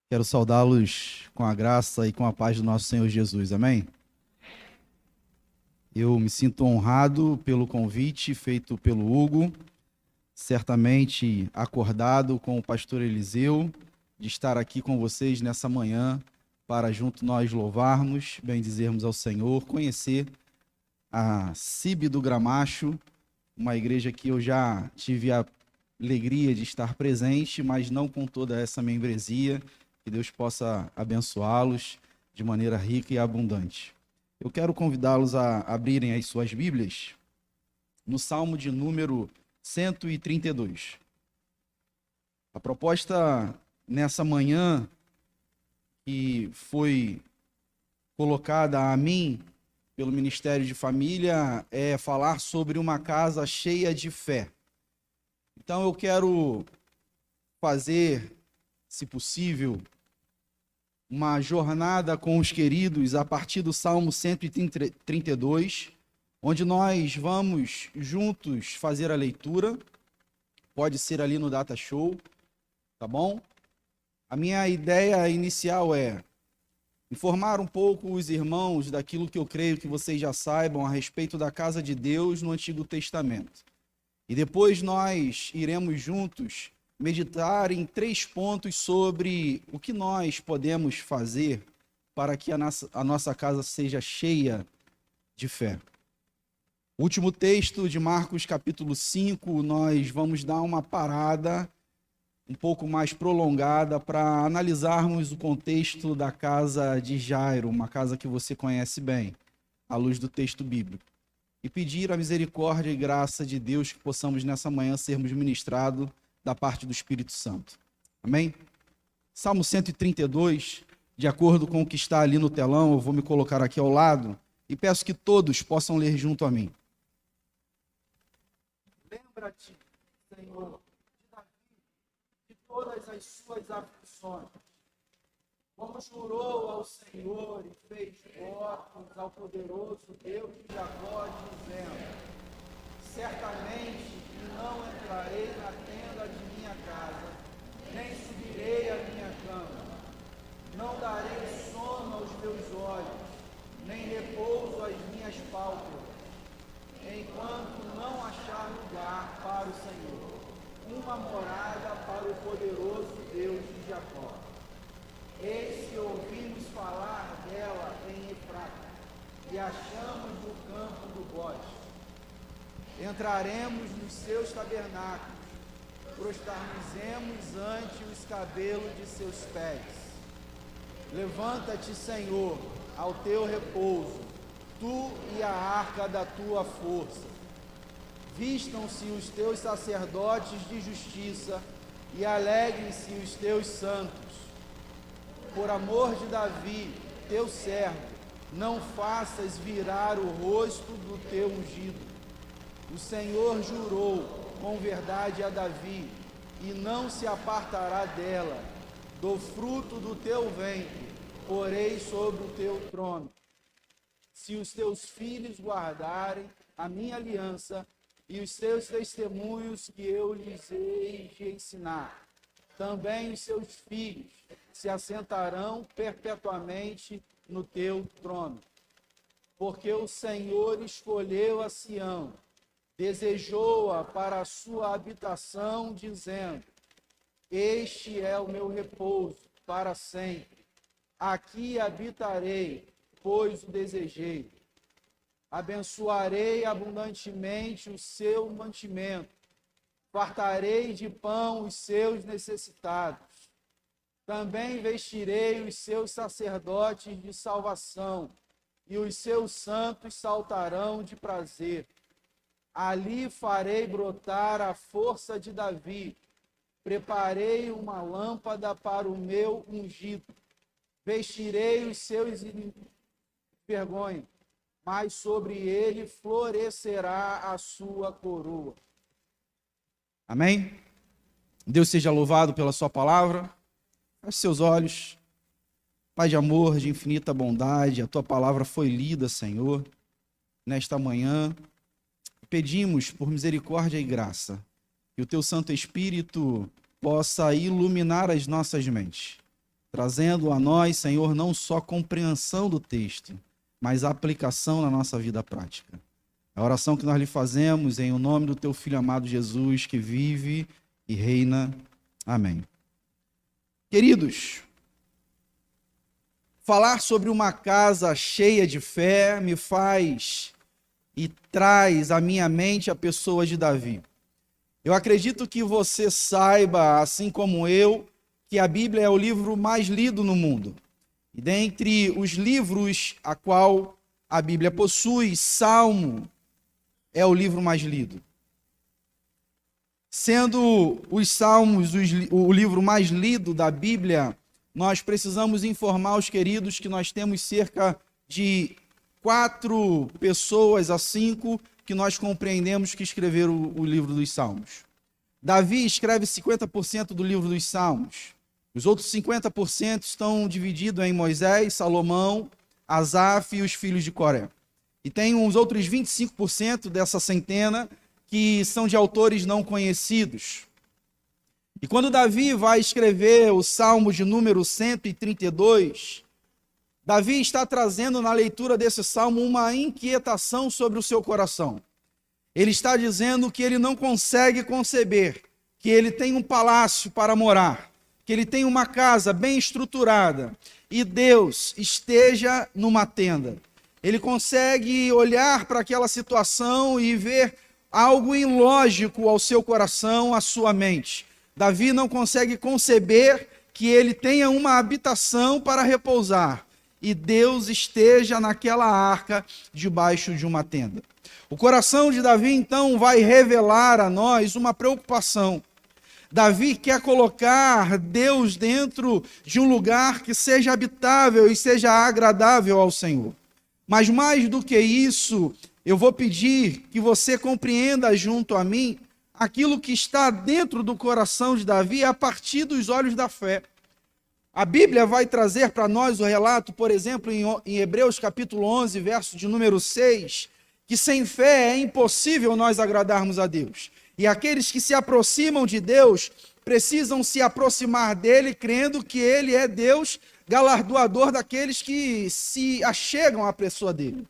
Quero saudá-los com a graça e com a paz do nosso Senhor Jesus, amém? Eu me sinto honrado pelo convite feito pelo Hugo, certamente acordado com o pastor Eliseu, de estar aqui com vocês nessa manhã, para junto nós louvarmos, bendizermos ao Senhor, conhecer a CIB do Gramacho, uma igreja que eu já tive a alegria de estar presente, mas não com toda essa membresia. Que Deus possa abençoá-los de maneira rica e abundante. Eu quero convidá-los a abrirem as suas Bíblias no Salmo de número 132. A proposta nessa manhã que foi colocada a mim pelo Ministério de Família é falar sobre uma casa cheia de fé. Então eu quero fazer, se possível, uma jornada com os queridos a partir do Salmo 132, onde nós vamos juntos fazer a leitura. Pode ser ali no Data Show, tá bom? A minha ideia inicial é informar um pouco os irmãos daquilo que eu creio que vocês já saibam a respeito da casa de Deus no Antigo Testamento. E depois nós iremos juntos meditar em 3 pontos sobre o que nós podemos fazer para que a nossa casa seja cheia de fé. O último texto de Marcos, capítulo 5, nós vamos dar uma parada um pouco mais prolongada para analisarmos o contexto da casa de Jairo, uma casa que você conhece bem, à luz do texto bíblico. E pedir a misericórdia e graça de Deus que possamos nessa manhã sermos ministrados da parte do Espírito Santo. Amém? Salmo 132, de acordo com o que está ali no telão, eu vou me colocar aqui ao lado e peço que todos possam ler junto a mim. Lembra-te, Senhor, de Davi, de todas as suas aflições, como jurou ao Senhor e fez votos ao poderoso Deus de Jacó, dizendo: certamente não entrarei na tenda de minha casa, nem subirei à minha cama. Não darei sono aos meus olhos, nem repouso às minhas pálpebras, enquanto não achar lugar para o Senhor, uma morada para o poderoso Deus de Jacó. Eis que ouvimos falar dela em Efrata, e achamos no campo do bosque. Entraremos nos seus tabernáculos, prostrar-nos-emos ante os cabelos de seus pés. Levanta-te, Senhor, ao teu repouso, tu e a arca da tua força. Vistam-se os teus sacerdotes de justiça e alegrem-se os teus santos. Por amor de Davi, teu servo, não faças virar o rosto do teu ungido. O Senhor jurou com verdade a Davi, e não se apartará dela. Do fruto do teu ventre porei sobre o teu trono. Se os teus filhos guardarem a minha aliança e os teus testemunhos que eu lhes hei de ensinar, também os seus filhos se assentarão perpetuamente no teu trono. Porque o Senhor escolheu a Sião, desejou-a para a sua habitação, dizendo: este é o meu repouso para sempre. Aqui habitarei, pois o desejei. Abençoarei abundantemente o seu mantimento. Fartarei de pão os seus necessitados. Também vestirei os seus sacerdotes de salvação, e os seus santos saltarão de prazer. Ali farei brotar a força de Davi. Preparei uma lâmpada para o meu ungido. Vestirei os seus vergonha, mas sobre ele florescerá a sua coroa. Amém? Deus seja louvado pela sua palavra. Feche seus olhos. Pai de amor, de infinita bondade, a tua palavra foi lida, Senhor, nesta manhã. Pedimos por misericórdia e graça que o teu Santo Espírito possa iluminar as nossas mentes, trazendo a nós, Senhor, não só compreensão do texto, mas aplicação na nossa vida prática. A oração que nós lhe fazemos em o nome do teu Filho amado Jesus, que vive e reina. Amém. Queridos, falar sobre uma casa cheia de fé me faz e traz à minha mente a pessoa de Davi. Eu acredito que você saiba, assim como eu, que a Bíblia é o livro mais lido no mundo. E dentre os livros a qual a Bíblia possui, Salmo é o livro mais lido. Sendo os Salmos o livro mais lido da Bíblia, nós precisamos informar os queridos que nós temos cerca de 4 pessoas a 5 que nós compreendemos que escreveram o livro dos Salmos. Davi escreve 50% do livro dos Salmos. Os outros 50% estão divididos em Moisés, Salomão, Asaf e os filhos de Coré. E tem os outros 25% dessa centena que são de autores não conhecidos. E quando Davi vai escrever o Salmo de número 132, Davi está trazendo na leitura desse salmo uma inquietação sobre o seu coração. Ele está dizendo que ele não consegue conceber que ele tem um palácio para morar, que ele tem uma casa bem estruturada e Deus esteja numa tenda. Ele consegue olhar para aquela situação e ver algo ilógico ao seu coração, à sua mente. Davi não consegue conceber que ele tenha uma habitação para repousar e Deus esteja naquela arca debaixo de uma tenda. O coração de Davi, então, vai revelar a nós uma preocupação. Davi quer colocar Deus dentro de um lugar que seja habitável e seja agradável ao Senhor. Mas mais do que isso, eu vou pedir que você compreenda junto a mim aquilo que está dentro do coração de Davi a partir dos olhos da fé. A Bíblia vai trazer para nós o relato, por exemplo, em Hebreus capítulo 11, verso de número 6, que sem fé é impossível nós agradarmos a Deus. E aqueles que se aproximam de Deus precisam se aproximar dele, crendo que ele é Deus, galardoador daqueles que se achegam à pessoa dele.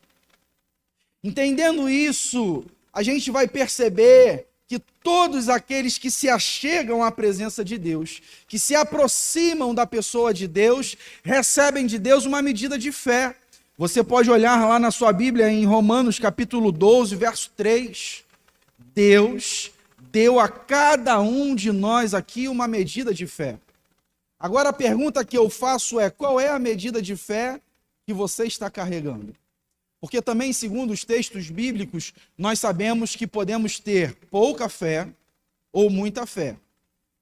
Entendendo isso, a gente vai perceber que todos aqueles que se achegam à presença de Deus, que se aproximam da pessoa de Deus, recebem de Deus uma medida de fé. Você pode olhar lá na sua Bíblia, em Romanos capítulo 12, verso 3. Deus deu a cada um de nós aqui uma medida de fé. Agora a pergunta que eu faço é: qual é a medida de fé que você está carregando? Porque também, segundo os textos bíblicos, nós sabemos que podemos ter pouca fé ou muita fé.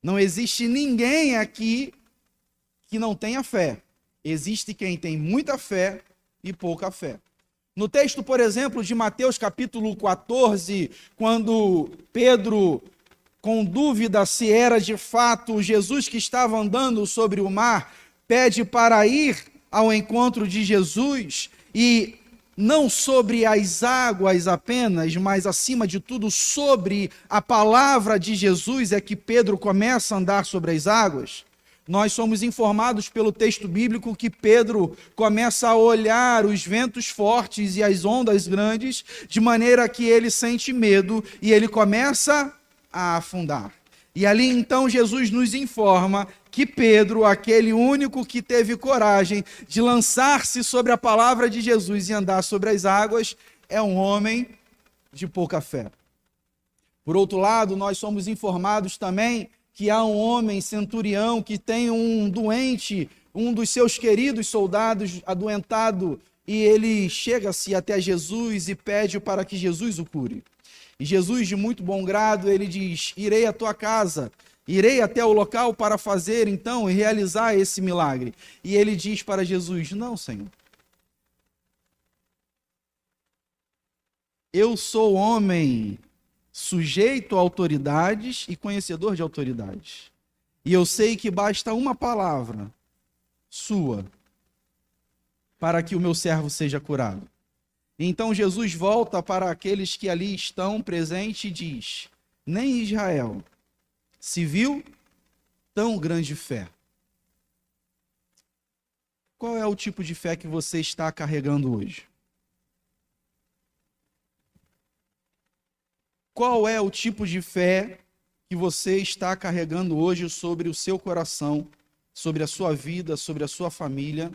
Não existe ninguém aqui que não tenha fé. Existe quem tem muita fé e pouca fé. No texto, por exemplo, de Mateus capítulo 14, quando Pedro, com dúvida se era de fato Jesus que estava andando sobre o mar, pede para ir ao encontro de Jesus e não sobre as águas apenas, mas acima de tudo sobre a palavra de Jesus é que Pedro começa a andar sobre as águas. Nós somos informados pelo texto bíblico que Pedro começa a olhar os ventos fortes e as ondas grandes, de maneira que ele sente medo e ele começa a afundar. E ali então Jesus nos informa que Pedro, aquele único que teve coragem de lançar-se sobre a palavra de Jesus e andar sobre as águas, é um homem de pouca fé. Por outro lado, nós somos informados também que há um homem centurião que tem um doente, um dos seus queridos soldados adoentado, e ele chega-se até Jesus e pede para que Jesus o cure. E Jesus, de muito bom grado, ele diz: irei à tua casa, irei até o local para fazer então e realizar esse milagre. E ele diz para Jesus: não, Senhor. Eu sou homem sujeito a autoridades e conhecedor de autoridades. E eu sei que basta uma palavra sua para que o meu servo seja curado. Então Jesus volta para aqueles que ali estão presentes e diz: nem Israel se viu tão grande fé. qual é o tipo de fé que você está carregando hoje? Qual é o tipo de fé que você está carregando hoje sobre o seu coração, sobre a sua vida, sobre a sua família?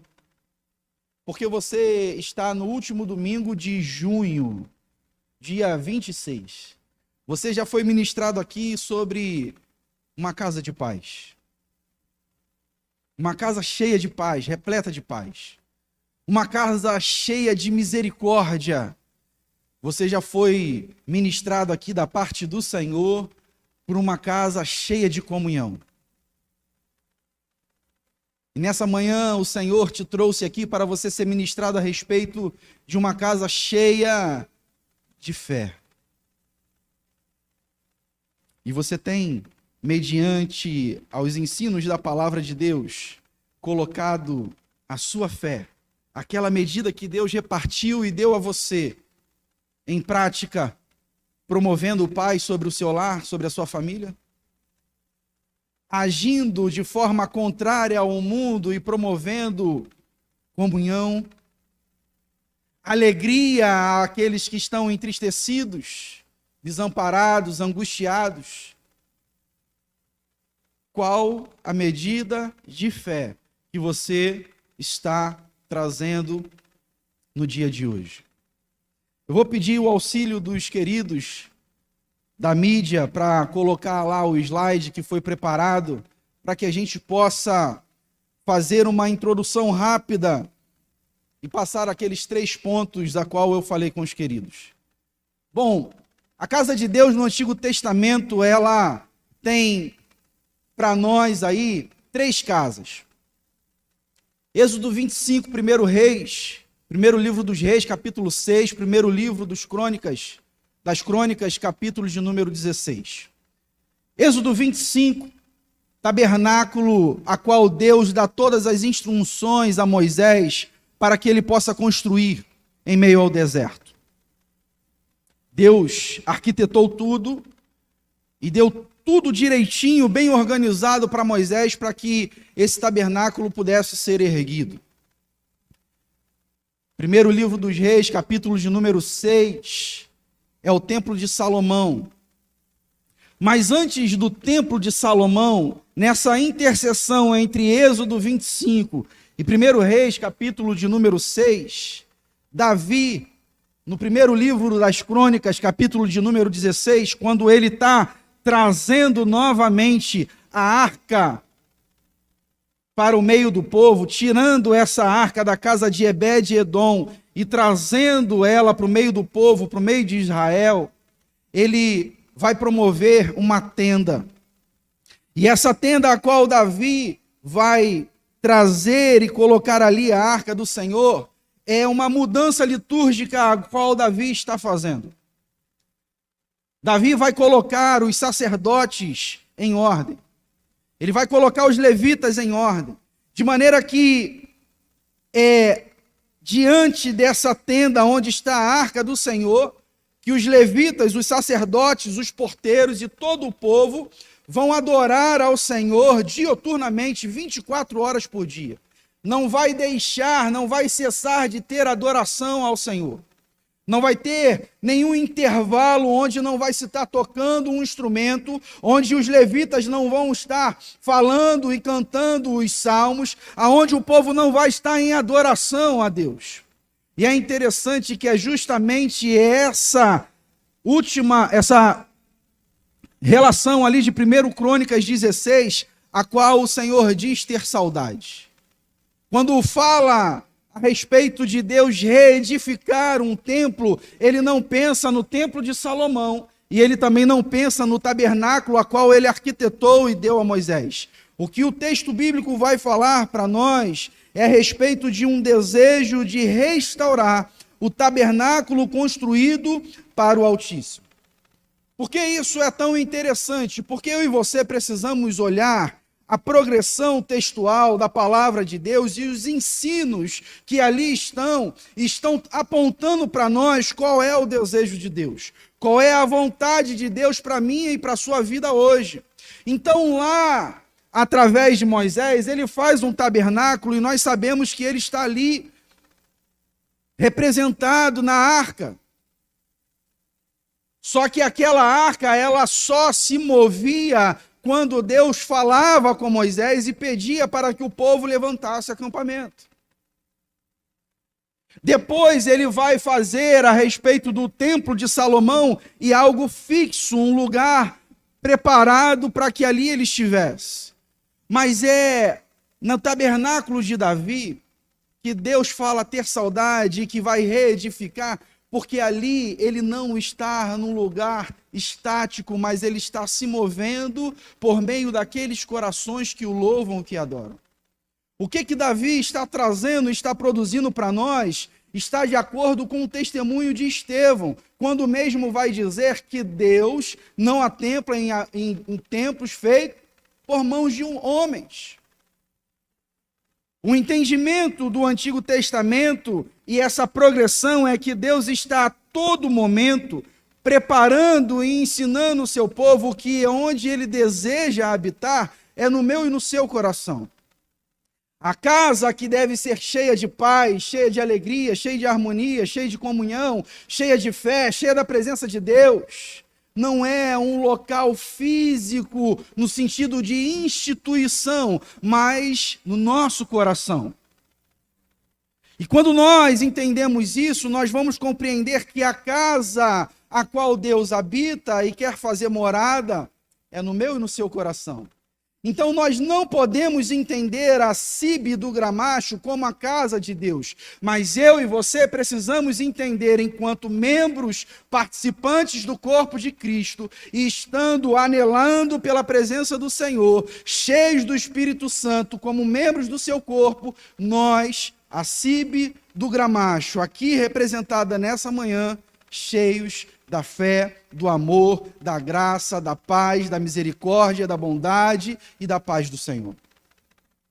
Porque você está no último domingo de junho, dia 26. Você já foi ministrado aqui sobre uma casa de paz. Uma casa cheia de paz, repleta de paz. Uma casa cheia de misericórdia. Você já foi ministrado aqui da parte do Senhor por uma casa cheia de comunhão. E nessa manhã o Senhor te trouxe aqui para você ser ministrado a respeito de uma casa cheia de fé. E você tem, mediante aos ensinos da palavra de Deus, colocado a sua fé, aquela medida que Deus repartiu e deu a você, em prática, promovendo o paz sobre o seu lar, sobre a sua família? Agindo de forma contrária ao mundo e promovendo comunhão, alegria àqueles que estão entristecidos, desamparados, angustiados? Qual a medida de fé que você está trazendo no dia de hoje? Eu vou pedir o auxílio dos queridos da mídia para colocar lá o slide que foi preparado, para que a gente possa fazer uma introdução rápida e passar aqueles 3 pontos da qual eu falei com os queridos. Bom, a casa de Deus no Antigo Testamento, ela tem para nós aí 3 casas. Êxodo 25, 1 Reis, primeiro livro dos Reis, capítulo 6, primeiro livro das Crônicas, capítulo de número 16. Êxodo 25, tabernáculo a qual Deus dá todas as instruções a Moisés para que ele possa construir em meio ao deserto. Deus arquitetou tudo e deu tudo direitinho, bem organizado para Moisés, para que esse tabernáculo pudesse ser erguido. Primeiro livro dos Reis, capítulo de número 6, é o templo de Salomão. Mas antes do templo de Salomão, nessa interseção entre Êxodo 25 e 1 Reis, capítulo de número 6, Davi, no primeiro livro das Crônicas, capítulo de número 16, quando ele está trazendo novamente a arca para o meio do povo, tirando essa arca da casa de Obed-edom e trazendo ela para o meio do povo, para o meio de Israel, ele vai promover uma tenda. E essa tenda a qual Davi vai trazer e colocar ali a arca do Senhor, é uma mudança litúrgica a qual Davi está fazendo. Davi vai colocar os sacerdotes em ordem. Ele vai colocar os levitas em ordem. De maneira que, diante dessa tenda onde está a arca do Senhor, que os levitas, os sacerdotes, os porteiros e todo o povo vão adorar ao Senhor dioturnamente, 24 horas por dia. Não vai deixar, não vai cessar de ter adoração ao Senhor. Não vai ter nenhum intervalo onde não vai se estar tocando um instrumento, onde os levitas não vão estar falando e cantando os salmos, aonde o povo não vai estar em adoração a Deus. E é interessante que é justamente essa relação ali de 1 Crônicas 16, a qual o Senhor diz ter saudade. Quando fala a respeito de Deus reedificar um templo, ele não pensa no templo de Salomão, e ele também não pensa no tabernáculo a qual ele arquitetou e deu a Moisés. O que o texto bíblico vai falar para nós é a respeito de um desejo de restaurar o tabernáculo construído para o Altíssimo. Por que isso é tão interessante? Porque eu e você precisamos olhar a progressão textual da palavra de Deus e os ensinos que ali estão apontando para nós qual é o desejo de Deus, qual é a vontade de Deus para mim e para a sua vida hoje. Então lá, através de Moisés, ele faz um tabernáculo e nós sabemos que ele está ali representado na arca. Só que aquela arca, ela só se movia quando Deus falava com Moisés e pedia para que o povo levantasse acampamento. Depois ele vai fazer a respeito do templo de Salomão e algo fixo, um lugar preparado para que ali ele estivesse. Mas é no tabernáculo de Davi que Deus fala ter saudade e que vai reedificar, porque ali ele não está num lugar estático, mas ele está se movendo por meio daqueles corações que o louvam, que adoram. O que Davi está trazendo, está produzindo para nós, está de acordo com o testemunho de Estevão, quando mesmo vai dizer que Deus não atempla em templos feitos por mãos de homens. O entendimento do Antigo Testamento e essa progressão é que Deus está a todo momento preparando e ensinando o seu povo que onde ele deseja habitar é no meu e no seu coração. A casa que deve ser cheia de paz, cheia de alegria, cheia de harmonia, cheia de comunhão, cheia de fé, cheia da presença de Deus, não é um local físico no sentido de instituição, mas no nosso coração. E quando nós entendemos isso, nós vamos compreender que a casa a qual Deus habita e quer fazer morada é no meu e no seu coração. Então nós não podemos entender a Cibe do Gramacho como a casa de Deus, mas eu e você precisamos entender enquanto membros participantes do corpo de Cristo e estando anelando pela presença do Senhor, cheios do Espírito Santo como membros do seu corpo, nós, a Cibe do Gramacho, aqui representada nessa manhã, cheios da fé, do amor, da graça, da paz, da misericórdia, da bondade e da paz do Senhor.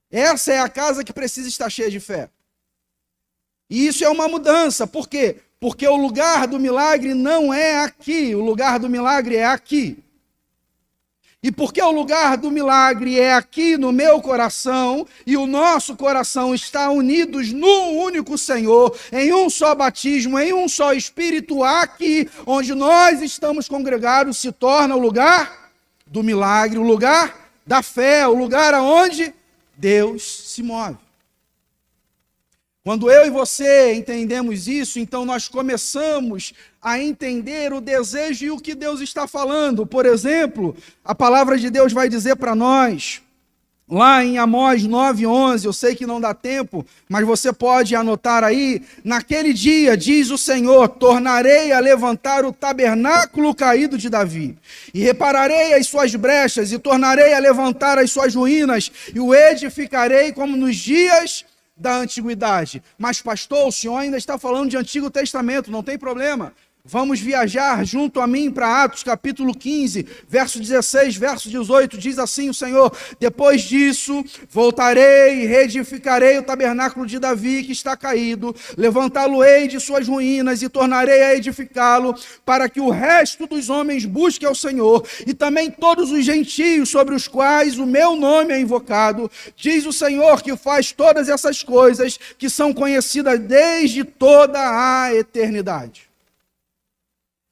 Essa é a casa que precisa estar cheia de fé. E isso é uma mudança. Por quê? Porque o lugar do milagre não é aqui, o lugar do milagre é aqui. E porque o lugar do milagre é aqui no meu coração, e o nosso coração está unidos num único Senhor, em um só batismo, em um só Espírito, aqui onde nós estamos congregados, se torna o lugar do milagre, o lugar da fé, o lugar aonde Deus se move. Quando eu e você entendemos isso, então nós começamos a entender o desejo e o que Deus está falando. Por exemplo, a palavra de Deus vai dizer para nós, lá em Amós 9:11, eu sei que não dá tempo, mas você pode anotar aí, naquele dia, diz o Senhor, tornarei a levantar o tabernáculo caído de Davi, e repararei as suas brechas, e tornarei a levantar as suas ruínas, e o edificarei como nos dias da antiguidade. Mas pastor, o senhor ainda está falando de Antigo Testamento, não tem problema. Vamos viajar junto a mim para Atos capítulo 15, verso 16, verso 18, diz assim o Senhor: depois disso, voltarei e reedificarei o tabernáculo de Davi que está caído, levantá-lo-ei de suas ruínas e tornarei a edificá-lo, para que o resto dos homens busque ao Senhor, e também todos os gentios sobre os quais o meu nome é invocado, diz o Senhor que faz todas essas coisas que são conhecidas desde toda a eternidade.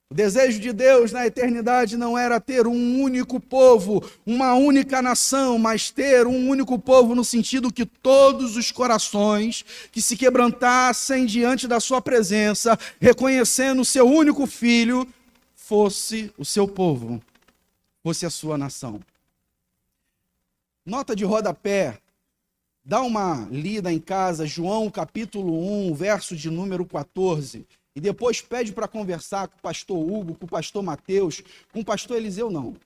O desejo de Deus na eternidade não era ter um único povo, uma única nação, mas ter um único povo no sentido que todos os corações que se quebrantassem diante da sua presença, reconhecendo o seu único filho, fosse o seu povo, fosse a sua nação. Nota de rodapé, dá uma lida em casa, João capítulo 1, verso de número 14. E depois pede para conversar com o pastor Hugo, com o pastor Mateus, com o pastor Eliseu não. O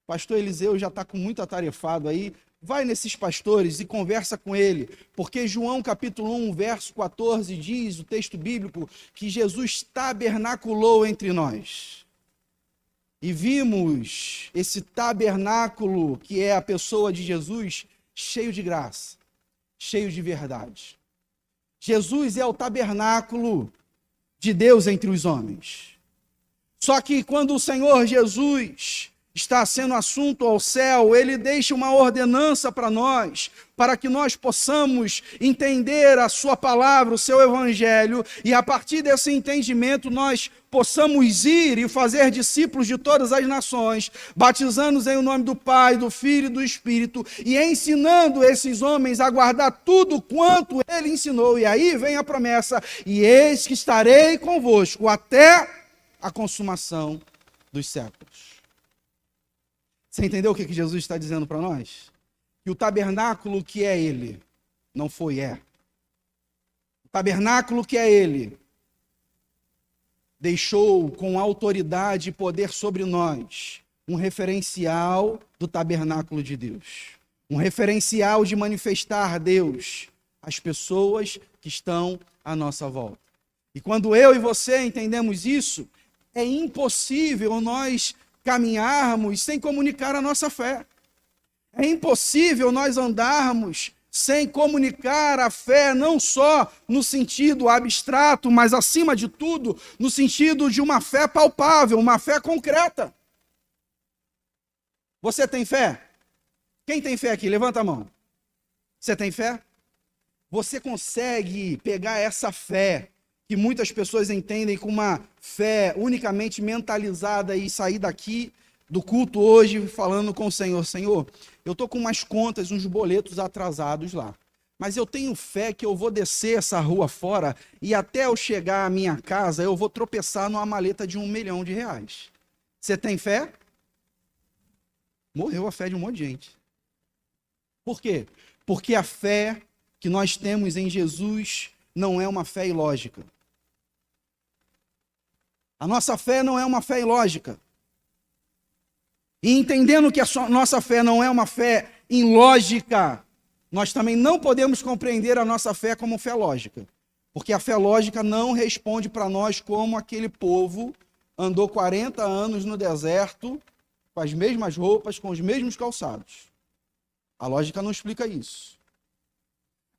pastor Eliseu já está com muito atarefado aí. Vai nesses pastores e conversa com ele. Porque João capítulo 1, verso 14 diz, o texto bíblico, que Jesus tabernaculou entre nós. E vimos esse tabernáculo, que é a pessoa de Jesus, cheio de graça, cheio de verdade. Jesus é o tabernáculo de Deus entre os homens. Só que quando o Senhor Jesus está sendo assunto ao céu, ele deixa uma ordenança para nós, para que nós possamos entender a sua palavra, o seu evangelho, e a partir desse entendimento nós possamos ir e fazer discípulos de todas as nações, batizando-os em nome do Pai, do Filho e do Espírito, e ensinando esses homens a guardar tudo quanto ele ensinou. E aí vem a promessa: e eis que estarei convosco até a consumação dos séculos. Você entendeu o que Jesus está dizendo para nós? Que o tabernáculo que é ele, não foi, é. O tabernáculo que é ele, deixou com autoridade e poder sobre nós um referencial do tabernáculo de Deus. Um referencial de manifestar Deus às pessoas que estão à nossa volta. E quando eu e você entendemos isso, é impossível nós caminharmos sem comunicar a nossa fé. É impossível nós andarmos sem comunicar a fé, não só no sentido abstrato, mas acima de tudo, no sentido de uma fé palpável, uma fé concreta. Você tem fé? Quem tem fé aqui? Levanta a mão. Você tem fé? Você consegue pegar essa fé que muitas pessoas entendem como uma fé unicamente mentalizada e sair daqui do culto hoje falando com o Senhor: Senhor, eu estou com umas contas, uns boletos atrasados lá, mas eu tenho fé que eu vou descer essa rua fora e até eu chegar à minha casa eu vou tropeçar numa maleta de R$1 milhão. Você tem fé? Morreu a fé de um monte de gente. Por quê? Porque a fé que nós temos em Jesus não é uma fé ilógica. A nossa fé não é uma fé ilógica. E entendendo que a nossa fé não é uma fé ilógica, nós também não podemos compreender a nossa fé como fé lógica. Porque a fé lógica não responde para nós como aquele povo andou 40 anos no deserto, com as mesmas roupas, com os mesmos calçados. A lógica não explica isso.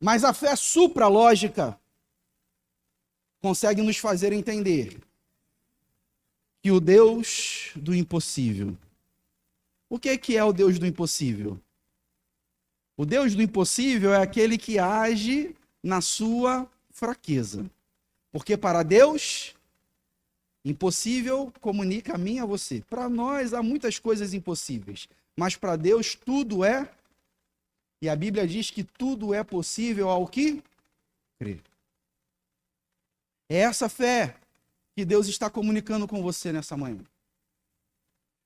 Mas a fé supralógica consegue nos fazer entender que o Deus do impossível. O que é o Deus do impossível? O Deus do impossível é aquele que age na sua fraqueza. Porque para Deus, impossível comunica a mim e a você. Para nós há muitas coisas impossíveis, mas para Deus tudo é. E a Bíblia diz que tudo é possível ao que crê. É essa fé que Deus está comunicando com você nessa manhã.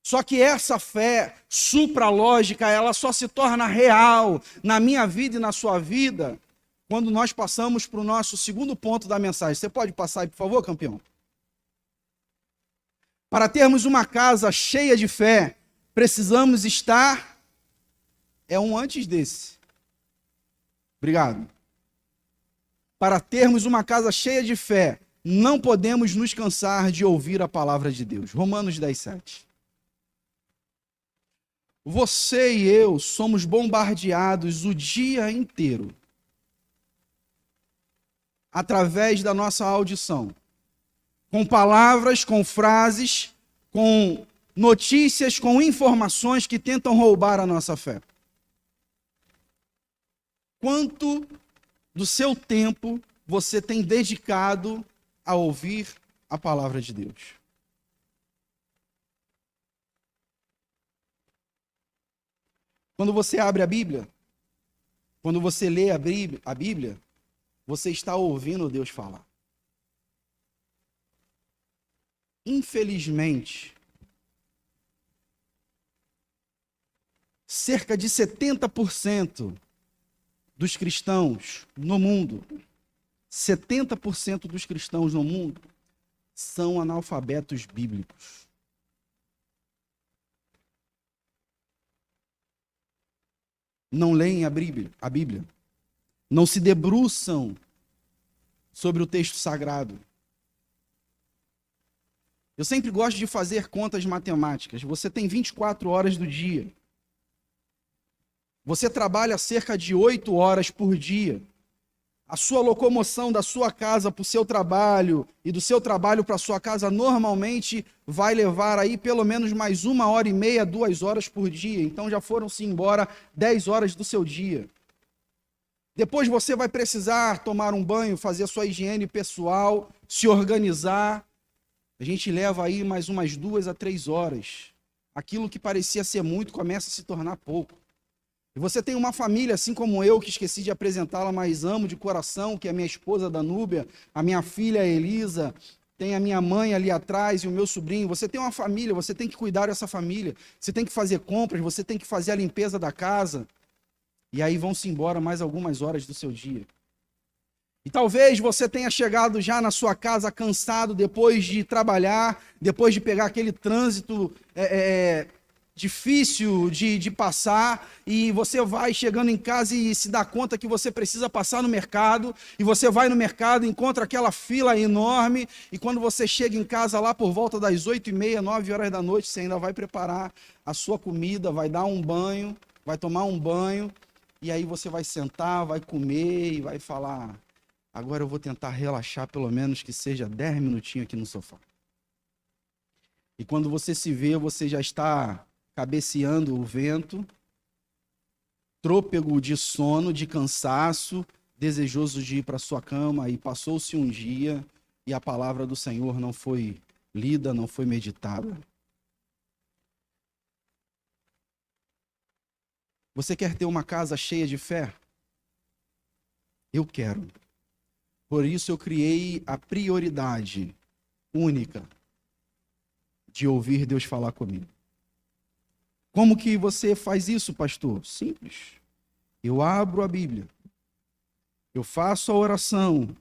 Só que essa fé supralógica, ela só se torna real na minha vida e na sua vida quando nós passamos para o nosso segundo ponto da mensagem. Você pode passar aí, por favor, campeão? Para termos uma casa cheia de fé, precisamos estar... É um antes desse. Obrigado. Para termos uma casa cheia de fé, não podemos nos cansar de ouvir a palavra de Deus. Romanos 10:7. Você e eu somos bombardeados o dia inteiro, através da nossa audição, com palavras, com frases, com notícias, com informações que tentam roubar a nossa fé. Quanto do seu tempo você tem dedicado a ouvir a palavra de Deus? Quando você abre a Bíblia, quando você lê a Bíblia, você está ouvindo Deus falar. Infelizmente, cerca de 70% dos cristãos no mundo, 70% dos cristãos no mundo são analfabetos bíblicos. Não leem a Bíblia, não se debruçam sobre o texto sagrado. Eu sempre gosto de fazer contas matemáticas. Você tem 24 horas do dia. Você trabalha cerca de 8 horas por dia. A sua locomoção da sua casa para o seu trabalho e do seu trabalho para a sua casa normalmente vai levar aí pelo menos mais 1h30, 2 horas por dia. Então já foram-se embora 10 horas do seu dia. Depois você vai precisar tomar um banho, fazer a sua higiene pessoal, se organizar. A gente leva aí mais umas 2 a 3 horas. Aquilo que parecia ser muito começa a se tornar pouco. E você tem uma família, assim como eu, que esqueci de apresentá-la, mas amo de coração, que é a minha esposa Danúbia, a minha filha Elisa, tem a minha mãe ali atrás e o meu sobrinho. Você tem uma família, você tem que cuidar dessa família. Você tem que fazer compras, você tem que fazer a limpeza da casa. E aí vão-se embora mais algumas horas do seu dia. E talvez você tenha chegado já na sua casa cansado depois de trabalhar, depois de pegar aquele trânsito difícil de passar, e você vai chegando em casa e se dá conta que você precisa passar no mercado, e você vai no mercado, encontra aquela fila enorme, e quando você chega em casa lá por volta das 8h30, 9 horas da noite, você ainda vai preparar a sua comida, vai dar um banho, vai tomar um banho, e aí você vai sentar, vai comer e vai falar: agora eu vou tentar relaxar pelo menos que seja 10 minutinhos aqui no sofá. E quando você se vê, você já está cabeceando o vento, trôpego de sono, de cansaço, desejoso de ir para sua cama, e passou-se um dia e a palavra do Senhor não foi lida, não foi meditada. Você quer ter uma casa cheia de fé? Eu quero. Por isso eu criei a prioridade única de ouvir Deus falar comigo. Como que você faz isso, pastor? Simples. Eu abro a Bíblia, eu faço a oração,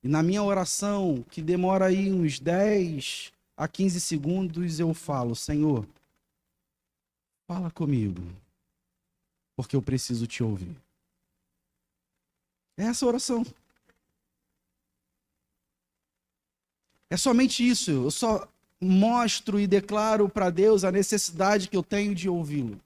e na minha oração, que demora aí uns 10 a 15 segundos, eu falo: Senhor, fala comigo, porque eu preciso te ouvir. É essa a oração. É somente isso. Eu só mostro e declaro para Deus a necessidade que eu tenho de ouvi-lo.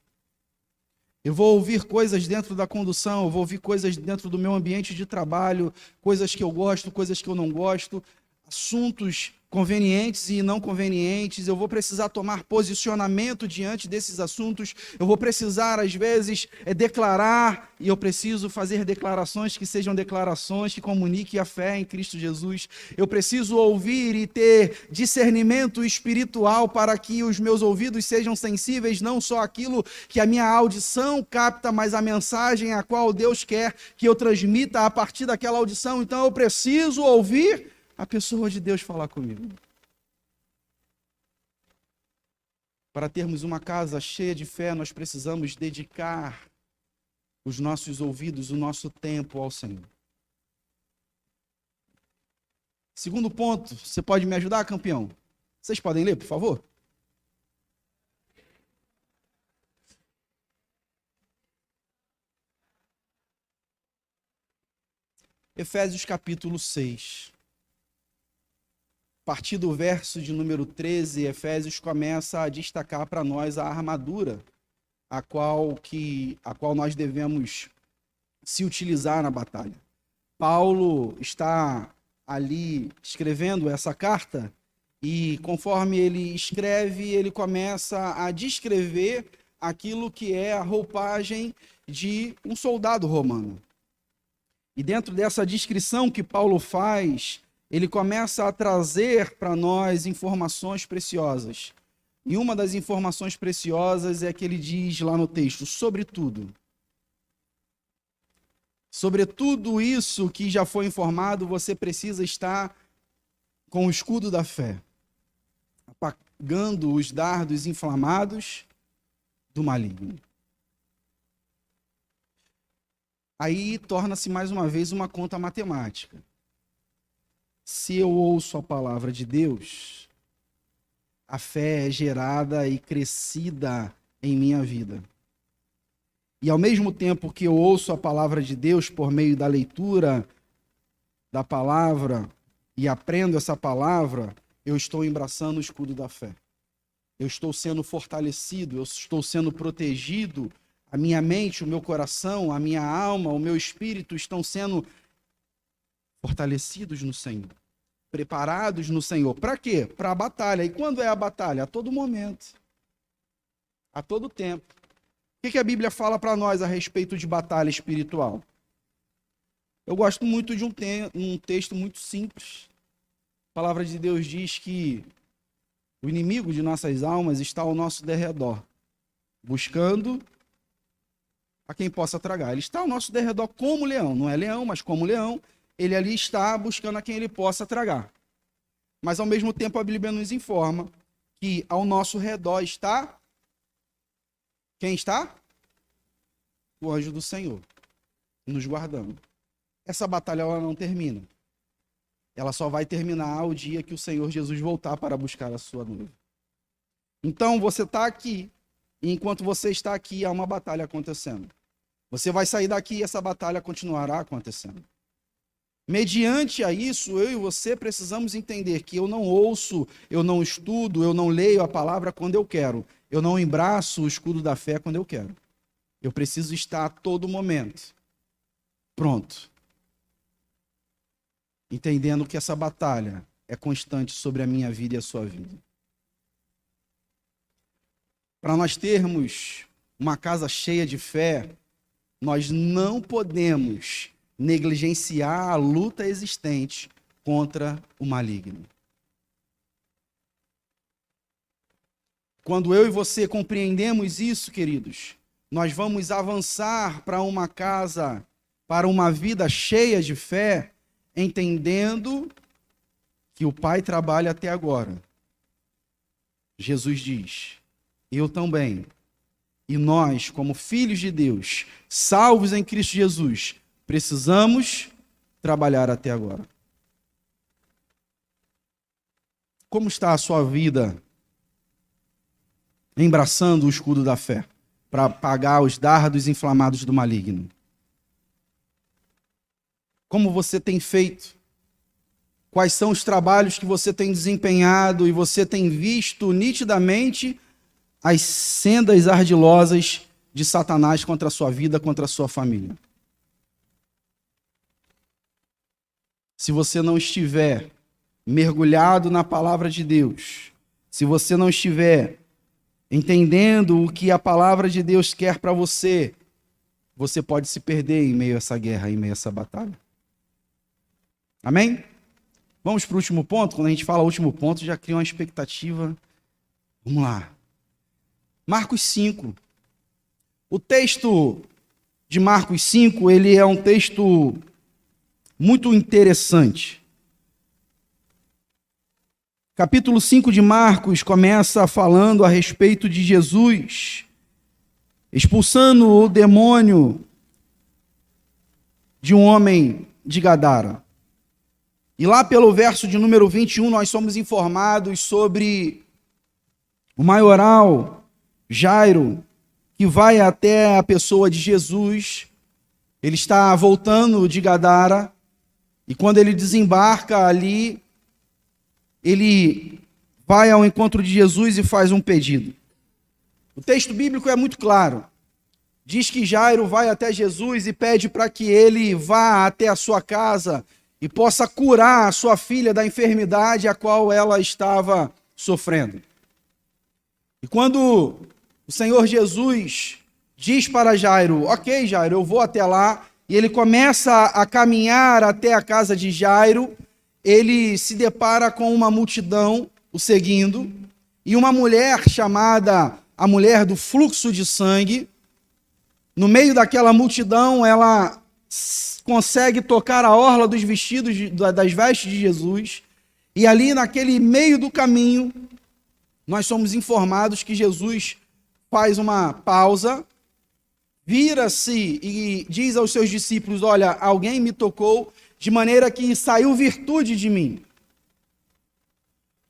Eu vou ouvir coisas dentro da condução, eu vou ouvir coisas dentro do meu ambiente de trabalho, coisas que eu gosto, coisas que eu não gosto, assuntos convenientes e não convenientes. Eu vou precisar tomar posicionamento diante desses assuntos. Eu vou precisar, às vezes, declarar, e eu preciso fazer declarações que sejam declarações que comuniquem a fé em Cristo Jesus. Eu preciso ouvir e ter discernimento espiritual para que os meus ouvidos sejam sensíveis, não só aquilo que a minha audição capta, mas a mensagem a qual Deus quer que eu transmita a partir daquela audição. Então eu preciso ouvir a pessoa de Deus falar comigo. Para termos uma casa cheia de fé, nós precisamos dedicar os nossos ouvidos, o nosso tempo ao Senhor. Segundo ponto, você pode me ajudar, campeão? Vocês podem ler, por favor? Efésios capítulo 6. A partir do verso de número 13, Efésios começa a destacar para nós a armadura a qual nós devemos se utilizar na batalha. Paulo está ali escrevendo essa carta e conforme ele escreve, ele começa a descrever aquilo que é a roupagem de um soldado romano. E dentro dessa descrição que Paulo faz, ele começa a trazer para nós informações preciosas. E uma das informações preciosas é que ele diz lá no texto: sobretudo. Sobre tudo isso que já foi informado, você precisa estar com o escudo da fé, apagando os dardos inflamados do maligno. Aí torna-se mais uma vez uma conta matemática. Se eu ouço a palavra de Deus, a fé é gerada e crescida em minha vida. E ao mesmo tempo que eu ouço a palavra de Deus por meio da leitura da palavra e aprendo essa palavra, eu estou embraçando o escudo da fé. Eu estou sendo fortalecido, eu estou sendo protegido, a minha mente, o meu coração, a minha alma, o meu espírito estão sendo fortalecidos no Senhor, preparados no Senhor. Para quê? Para a batalha. E quando é a batalha? A todo momento, a todo tempo. O que a Bíblia fala para nós a respeito de batalha espiritual? Eu gosto muito de um texto muito simples. A palavra de Deus diz que o inimigo de nossas almas está ao nosso derredor, buscando a quem possa tragar. Ele está ao nosso derredor como leão, não é leão, mas como leão, ele ali está buscando a quem ele possa tragar. Mas ao mesmo tempo a Bíblia nos informa que ao nosso redor está... Quem está? O anjo do Senhor, nos guardando. Essa batalha ela não termina. Ela só vai terminar o dia que o Senhor Jesus voltar para buscar a sua noiva. Então você está aqui, e enquanto você está aqui, há uma batalha acontecendo. Você vai sair daqui e essa batalha continuará acontecendo. Mediante a isso, eu e você precisamos entender que eu não ouço, eu não estudo, eu não leio a palavra quando eu quero. Eu não embraço o escudo da fé quando eu quero. Eu preciso estar a todo momento pronto. Entendendo que essa batalha é constante sobre a minha vida e a sua vida. Para nós termos uma casa cheia de fé, nós não podemos negligenciar a luta existente contra o maligno. Quando eu e você compreendemos isso, queridos, nós vamos avançar para uma casa, para uma vida cheia de fé, entendendo que o Pai trabalha até agora. Jesus diz, eu também, e nós, como filhos de Deus, salvos em Cristo Jesus, precisamos trabalhar até agora. Como está a sua vida embraçando o escudo da fé para apagar os dardos inflamados do maligno? Como você tem feito? Quais são os trabalhos que você tem desempenhado e você tem visto nitidamente as sendas ardilosas de Satanás contra a sua vida, contra a sua família? Se você não estiver mergulhado na palavra de Deus, se você não estiver entendendo o que a palavra de Deus quer para você, você pode se perder em meio a essa guerra, em meio a essa batalha. Amém? Vamos para o último ponto. Quando a gente fala último ponto, já cria uma expectativa. Vamos lá. Marcos 5. O texto de Marcos 5, ele é um texto muito interessante. Capítulo 5 de Marcos começa falando a respeito de Jesus expulsando o demônio de um homem de Gadara. E lá pelo verso de número 21, nós somos informados sobre o maioral Jairo, que vai até a pessoa de Jesus. Ele está voltando de Gadara, e quando ele desembarca ali, ele vai ao encontro de Jesus e faz um pedido. O texto bíblico é muito claro. Diz que Jairo vai até Jesus e pede para que ele vá até a sua casa e possa curar a sua filha da enfermidade a qual ela estava sofrendo. E quando o Senhor Jesus diz para Jairo, ok, Jairo, eu vou até lá, e ele começa a caminhar até a casa de Jairo, ele se depara com uma multidão o seguindo, e uma mulher chamada a mulher do fluxo de sangue. No meio daquela multidão, ela consegue tocar a orla dos vestidos, das vestes de Jesus, e ali naquele meio do caminho, nós somos informados que Jesus faz uma pausa, vira-se e diz aos seus discípulos, olha, alguém me tocou, de maneira que saiu virtude de mim.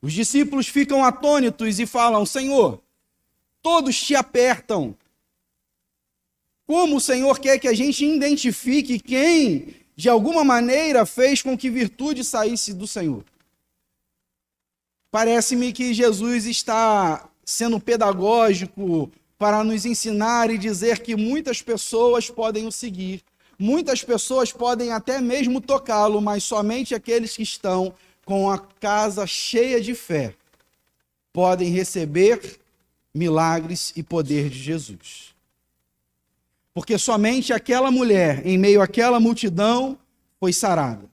Os discípulos ficam atônitos e falam, Senhor, todos te apertam. Como o Senhor quer que a gente identifique quem, de alguma maneira, fez com que virtude saísse do Senhor? Parece-me que Jesus está sendo pedagógico para nos ensinar e dizer que muitas pessoas podem o seguir, muitas pessoas podem até mesmo tocá-lo, mas somente aqueles que estão com a casa cheia de fé podem receber milagres e poder de Jesus. Porque somente aquela mulher, em meio àquela multidão, foi sarada.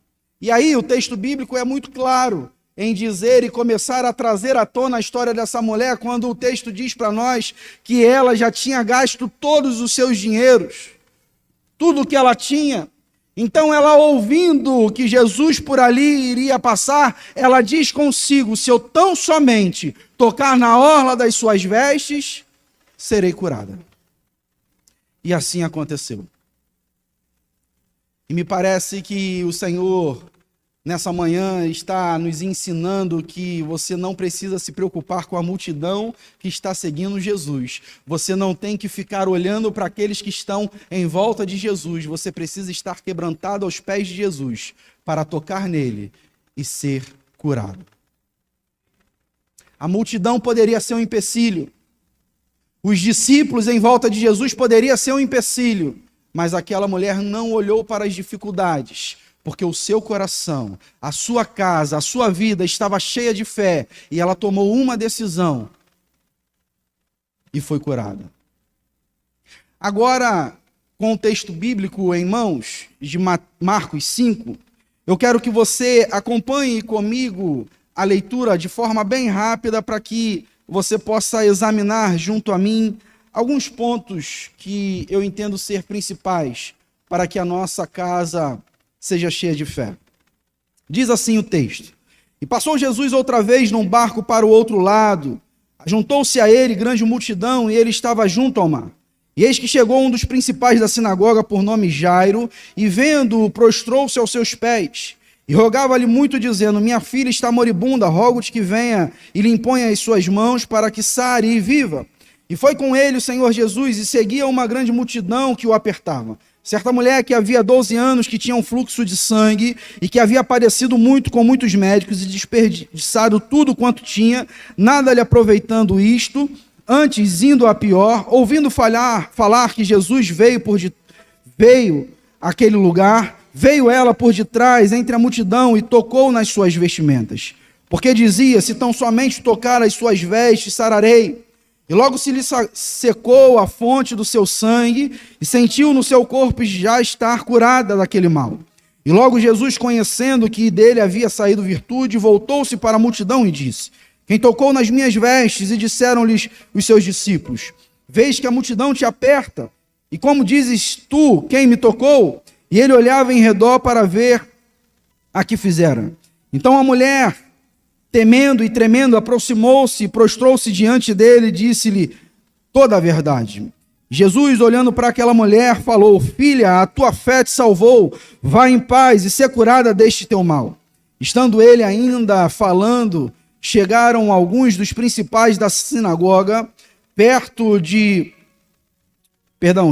E aí o texto bíblico é muito claro em dizer e começar a trazer à tona a história dessa mulher, quando o texto diz para nós que ela já tinha gasto todos os seus dinheiros, tudo o que ela tinha. Então ela, ouvindo que Jesus por ali iria passar, ela diz consigo: se eu tão somente tocar na orla das suas vestes, serei curada. E assim aconteceu. E me parece que o Senhor, nessa manhã, está nos ensinando que você não precisa se preocupar com a multidão que está seguindo Jesus. Você não tem que ficar olhando para aqueles que estão em volta de Jesus. Você precisa estar quebrantado aos pés de Jesus para tocar nele e ser curado. A multidão poderia ser um empecilho. Os discípulos em volta de Jesus poderiam ser um empecilho. Mas aquela mulher não olhou para as dificuldades, porque o seu coração, a sua casa, a sua vida estava cheia de fé, e ela tomou uma decisão e foi curada. Agora, com o texto bíblico em mãos, de Marcos 5, eu quero que você acompanhe comigo a leitura de forma bem rápida, para que você possa examinar junto a mim alguns pontos que eu entendo ser principais para que a nossa casa seja cheia de fé. Diz assim o texto: e passou Jesus outra vez num barco para o outro lado, juntou-se a ele grande multidão, e ele estava junto ao mar. E eis que chegou um dos principais da sinagoga, por nome Jairo, e vendo-o, prostrou-se aos seus pés, e rogava-lhe muito, dizendo: minha filha está moribunda, rogo-te que venha e lhe imponha as suas mãos, para que sare e viva. E foi com ele o Senhor Jesus, e seguia uma grande multidão que o apertava. Certa mulher que havia 12 anos, que tinha um fluxo de sangue, e que havia padecido muito com muitos médicos, e desperdiçado tudo quanto tinha, nada lhe aproveitando isto, antes indo a pior, ouvindo falar que Jesus veio àquele lugar, veio ela por detrás, entre a multidão, e tocou nas suas vestimentas. Porque dizia: se tão somente tocar as suas vestes, sararei. E logo se lhe secou a fonte do seu sangue, e sentiu no seu corpo já estar curada daquele mal. E logo Jesus, conhecendo que dele havia saído virtude, voltou-se para a multidão e disse: quem tocou nas minhas vestes? E disseram-lhes os seus discípulos: vês que a multidão te aperta, e como dizes tu, quem me tocou? E ele olhava em redor para ver a que fizera. Então a mulher, temendo e tremendo, aproximou-se e prostrou-se diante dele e disse-lhe toda a verdade. Jesus, olhando para aquela mulher, falou: filha, a tua fé te salvou, vá em paz e ser curada deste teu mal. Estando ele ainda falando, chegaram alguns dos principais da sinagoga,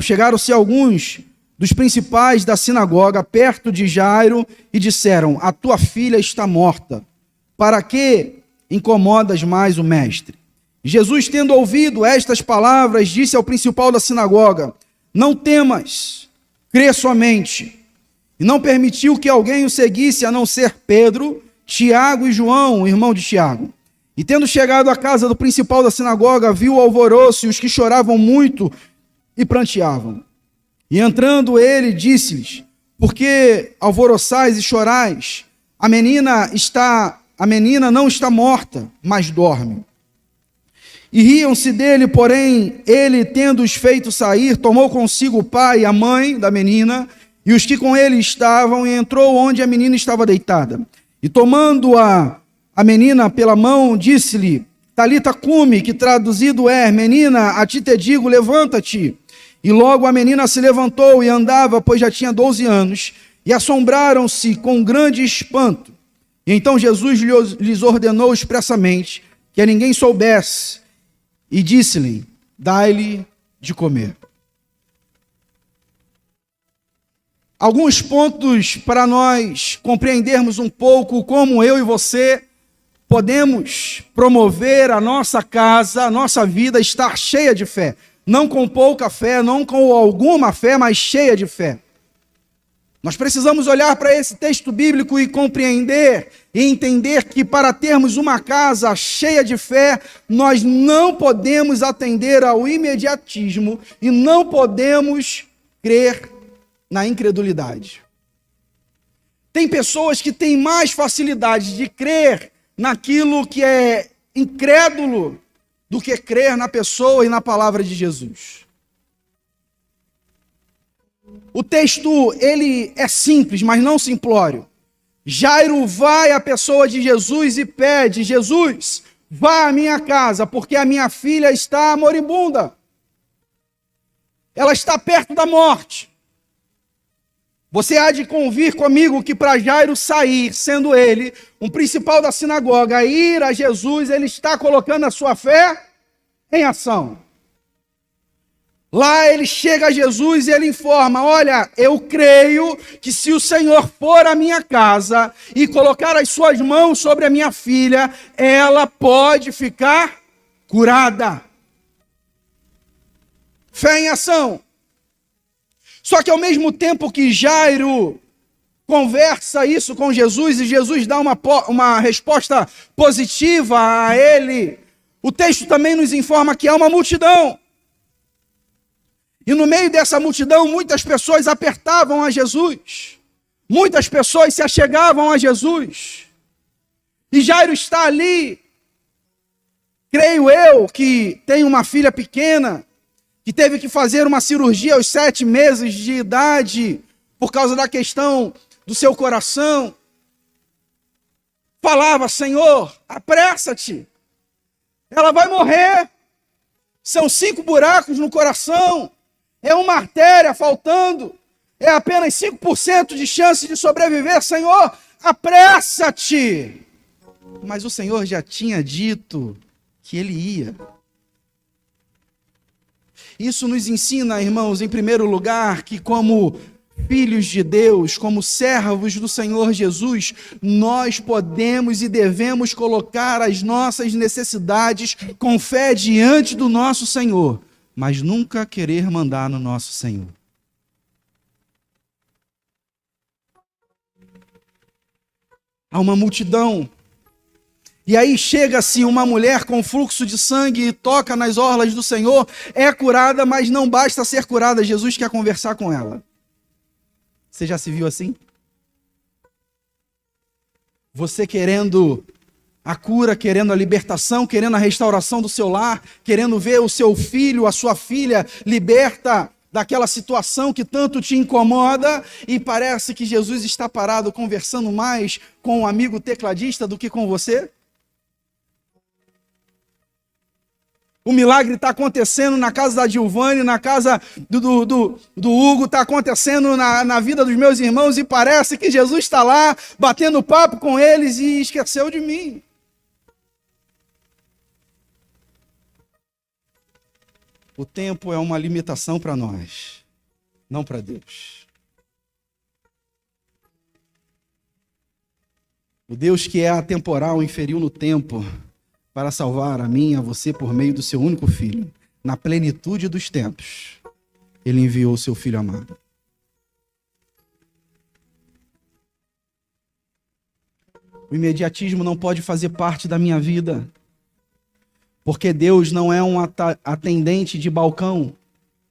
chegaram-se alguns dos principais da sinagoga perto de Jairo e disseram: a tua filha está morta. Para que incomodas mais o mestre? Jesus, tendo ouvido estas palavras, disse ao principal da sinagoga: não temas, crê somente. E não permitiu que alguém o seguisse, a não ser Pedro, Tiago e João, irmão de Tiago. E tendo chegado à casa do principal da sinagoga, viu o alvoroço e os que choravam muito e pranteavam. E entrando ele, disse-lhes: por que alvoroçais e chorais? A menina não está morta, mas dorme. E riam-se dele, porém, ele, tendo-os feito sair, tomou consigo o pai e a mãe da menina, e os que com ele estavam, e entrou onde a menina estava deitada. E tomando a menina pela mão, disse-lhe: Talita cumi, que traduzido é: menina, a ti te digo, levanta-te. E logo a menina se levantou e andava, pois já tinha 12 anos, e assombraram-se com grande espanto. E então Jesus lhes ordenou expressamente que a ninguém soubesse, e disse-lhe: dai-lhe de comer. Alguns pontos para nós compreendermos um pouco como eu e você podemos promover a nossa casa, a nossa vida estar cheia de fé. Não com pouca fé, não com alguma fé, mas cheia de fé. Nós precisamos olhar para esse texto bíblico e compreender e entender que para termos uma casa cheia de fé, nós não podemos atender ao imediatismo e não podemos crer na incredulidade. Tem pessoas que têm mais facilidade de crer naquilo que é incrédulo do que crer na pessoa e na palavra de Jesus. O texto, ele é simples, mas não simplório. Jairo vai à pessoa de Jesus e pede: Jesus, vá à minha casa, porque a minha filha está moribunda. Ela está perto da morte. Você há de convir comigo que para Jairo sair, sendo ele um principal da sinagoga, ir a Jesus, ele está colocando a sua fé em ação. Lá ele chega a Jesus e ele informa: olha, eu creio que se o Senhor for à minha casa e colocar as suas mãos sobre a minha filha, ela pode ficar curada. Fé em ação. Só que ao mesmo tempo que Jairo conversa isso com Jesus e Jesus dá uma resposta positiva a ele, o texto também nos informa que há uma multidão. E no meio dessa multidão, muitas pessoas apertavam a Jesus. Muitas pessoas se achegavam a Jesus. E Jairo está ali. Creio eu que tem uma filha pequena, que teve que fazer uma cirurgia aos 7 meses de idade, por causa da questão do seu coração. Falava: Senhor, apressa-te. Ela vai morrer. São 5 buracos no coração. É uma artéria faltando. É apenas 5% de chance de sobreviver. Senhor, apressa-te. Mas o Senhor já tinha dito que ele ia. Isso nos ensina, irmãos, em primeiro lugar, que como filhos de Deus, como servos do Senhor Jesus, nós podemos e devemos colocar as nossas necessidades com fé diante do nosso Senhor, mas nunca querer mandar no nosso Senhor. Há uma multidão, e aí chega-se uma mulher com fluxo de sangue e toca nas orlas do Senhor, é curada, mas não basta ser curada, Jesus quer conversar com ela. Você já se viu assim? Você querendo a cura, querendo a libertação, querendo a restauração do seu lar, querendo ver o seu filho, a sua filha liberta daquela situação que tanto te incomoda, e parece que Jesus está parado conversando mais com um amigo tecladista do que com você? O milagre está acontecendo na casa da Giovanni, na casa do Hugo, está acontecendo na vida dos meus irmãos, e parece que Jesus está lá batendo papo com eles e esqueceu de mim. O tempo é uma limitação para nós, não para Deus. O Deus que é atemporal inferiu no tempo para salvar a mim e a você por meio do seu único Filho. Na plenitude dos tempos, Ele enviou o seu Filho amado. O imediatismo não pode fazer parte da minha vida, porque Deus não é um atendente de balcão.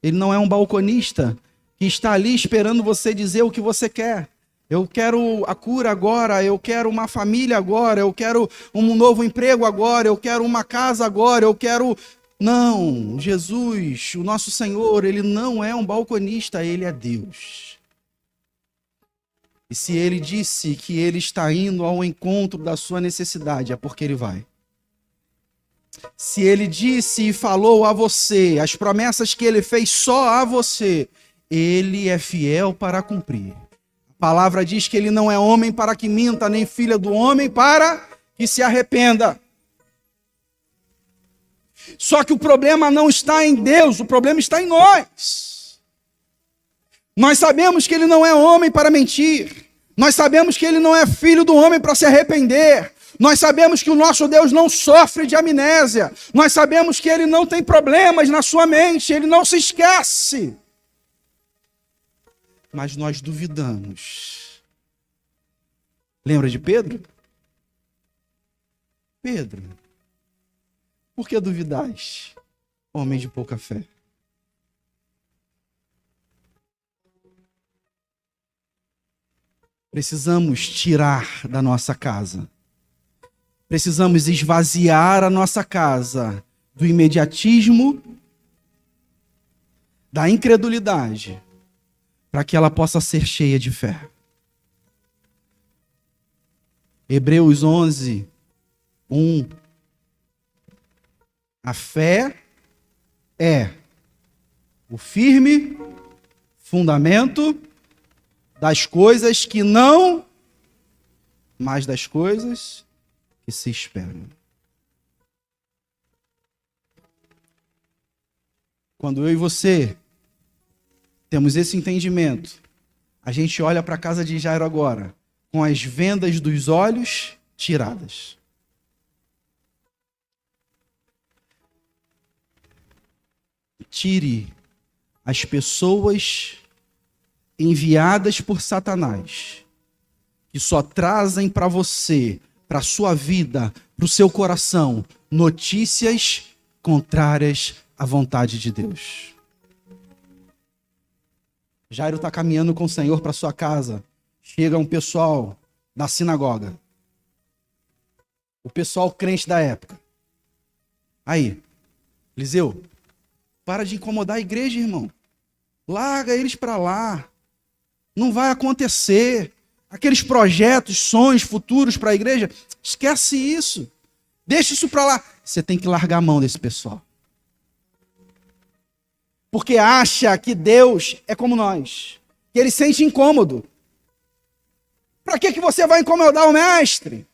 Ele não é um balconista que está ali esperando você dizer o que você quer. Eu quero a cura agora, eu quero uma família agora, eu quero um novo emprego agora, eu quero uma casa agora, eu quero... Não, Jesus, o nosso Senhor, Ele não é um balconista, Ele é Deus. E se Ele disse que Ele está indo ao encontro da sua necessidade, é porque Ele vai. Se Ele disse e falou a você as promessas que Ele fez só a você, Ele é fiel para cumprir. A palavra diz que Ele não é homem para que minta, nem filho do homem para que se arrependa. Só que o problema não está em Deus, o problema está em nós. Nós sabemos que Ele não é homem para mentir. Nós sabemos que Ele não é filho do homem para se arrepender. Nós sabemos que o nosso Deus não sofre de amnésia. Nós sabemos que Ele não tem problemas na sua mente. Ele não se esquece. mas nós duvidamos. Lembra de Pedro? Pedro, por que duvidais, homem de pouca fé? Precisamos tirar da nossa casa. Precisamos esvaziar a nossa casa do imediatismo, da incredulidade, para que ela possa ser cheia de fé. Hebreus 11, 1. A fé é o firme fundamento das coisas que não, mas das coisas que se esperam. Quando eu e você temos esse entendimento, a gente olha para a casa de Jairo agora, com as vendas dos olhos tiradas. Tire as pessoas enviadas por Satanás, que só trazem para você, para a sua vida, para o seu coração, notícias contrárias à vontade de Deus. Jairo está caminhando com o Senhor para sua casa. Chega um pessoal da sinagoga. O pessoal crente da época. Aí, Eliseu, para de incomodar a igreja, irmão. Larga eles para lá. Não vai acontecer. Aqueles projetos, sonhos futuros para a igreja, esquece isso. Deixa isso para lá. Você tem que largar a mão desse pessoal. Porque acha que Deus é como nós. Que ele sente incômodo. Para que você vai incomodar o mestre?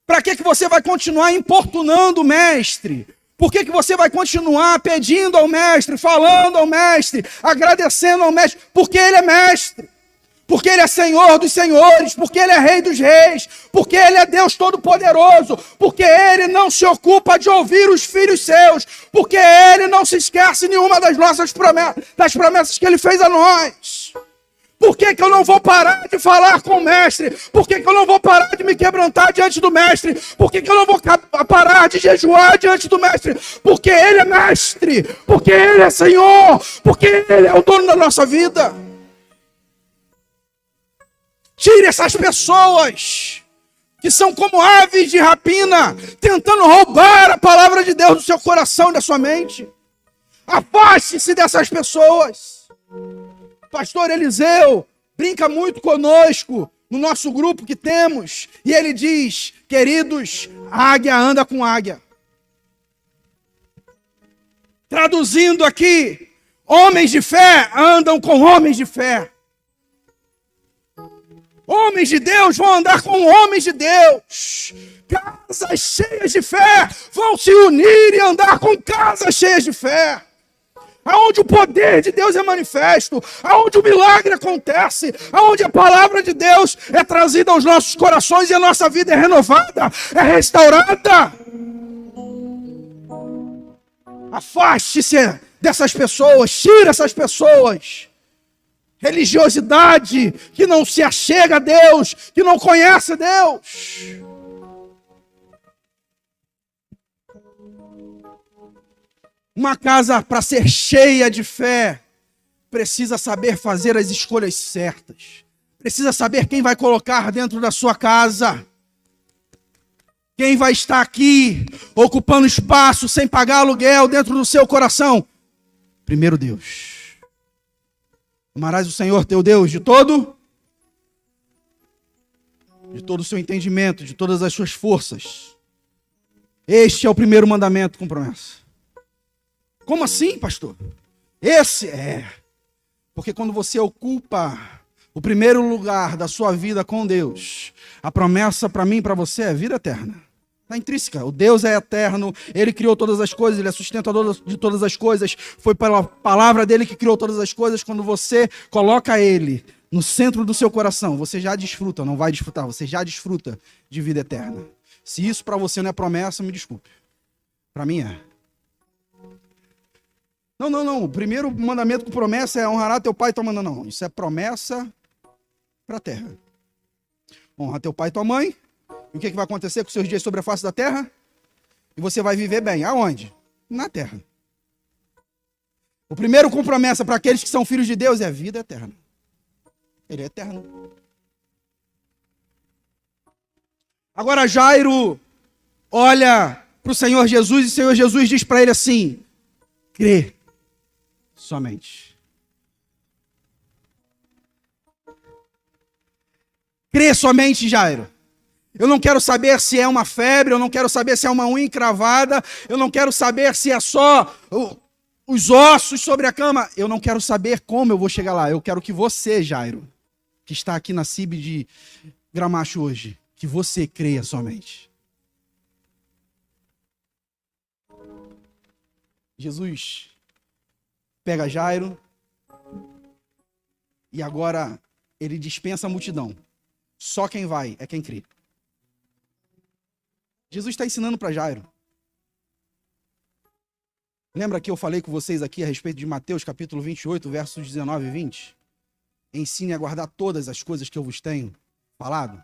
Para que você vai continuar importunando o mestre? Por que você vai continuar pedindo ao mestre, falando ao mestre, agradecendo ao mestre? Porque ele é mestre. Porque ele é Senhor dos senhores, porque ele é Rei dos reis, porque ele é Deus todo-poderoso, porque ele não se ocupa de ouvir os filhos seus, porque ele não se esquece nenhuma das nossas promessas, das promessas que ele fez a nós. Por que eu não vou parar de falar com o mestre? Por que eu não vou parar de me quebrantar diante do mestre? Por que eu não vou parar de jejuar diante do mestre? Porque ele é mestre, porque ele é Senhor, porque ele é o dono da nossa vida. Tire essas pessoas que são como aves de rapina, tentando roubar a palavra de Deus do seu coração e da sua mente. Afaste-se dessas pessoas. Pastor Eliseu brinca muito conosco no nosso grupo que temos, e ele diz: queridos, águia anda com águia. Traduzindo aqui, homens de fé andam com homens de fé. Homens de Deus vão andar com homens de Deus. Casas cheias de fé vão se unir e andar com casas cheias de fé. Aonde o poder de Deus é manifesto, aonde o milagre acontece, aonde a palavra de Deus é trazida aos nossos corações e a nossa vida é renovada, é restaurada. Afaste-se dessas pessoas, tire essas pessoas. Religiosidade que não se achega a Deus, que não conhece Deus. Uma casa, para ser cheia de fé, precisa saber fazer as escolhas certas. Precisa saber quem vai colocar dentro da sua casa. Quem vai estar aqui, ocupando espaço, sem pagar aluguel dentro do seu coração. Primeiro Deus. Amarás o Senhor teu Deus de todo o seu entendimento, de todas as suas forças. Este é o primeiro mandamento com promessa. Como assim, pastor? Esse é. Porque quando você ocupa o primeiro lugar da sua vida com Deus, a promessa para mim e para você é vida eterna. Está intrínseca. O Deus é eterno, ele criou todas as coisas, ele é sustentador de todas as coisas. Foi pela palavra dele que criou todas as coisas. Quando você coloca ele no centro do seu coração, você já desfruta, não vai desfrutar, você já desfruta de vida eterna. Se isso para você não é promessa, me desculpe. Para mim é. Não. O primeiro mandamento com promessa é honrar teu pai e tua mãe. Não. Isso é promessa para a terra. Honra teu pai e tua mãe. E o que vai acontecer com os seus dias sobre a face da terra? E você vai viver bem. Aonde? Na terra. O primeiro com promessa para aqueles que são filhos de Deus é a vida eterna. Ele é eterno. Agora Jairo olha para o Senhor Jesus e o Senhor Jesus diz para ele assim: crê somente. Crê somente, Jairo. Eu não quero saber se é uma febre, eu não quero saber se é uma unha encravada, eu não quero saber se é só os ossos sobre a cama. Eu não quero saber como eu vou chegar lá. Eu quero que você, Jairo, que está aqui na CIB de Gramacho hoje, que você creia somente. Jesus pega Jairo e agora ele dispensa a multidão. Só quem vai é quem crê. Jesus está ensinando para Jairo. Lembra que eu falei com vocês aqui a respeito de Mateus capítulo 28, versos 19 e 20? Ensine a guardar todas as coisas que eu vos tenho falado.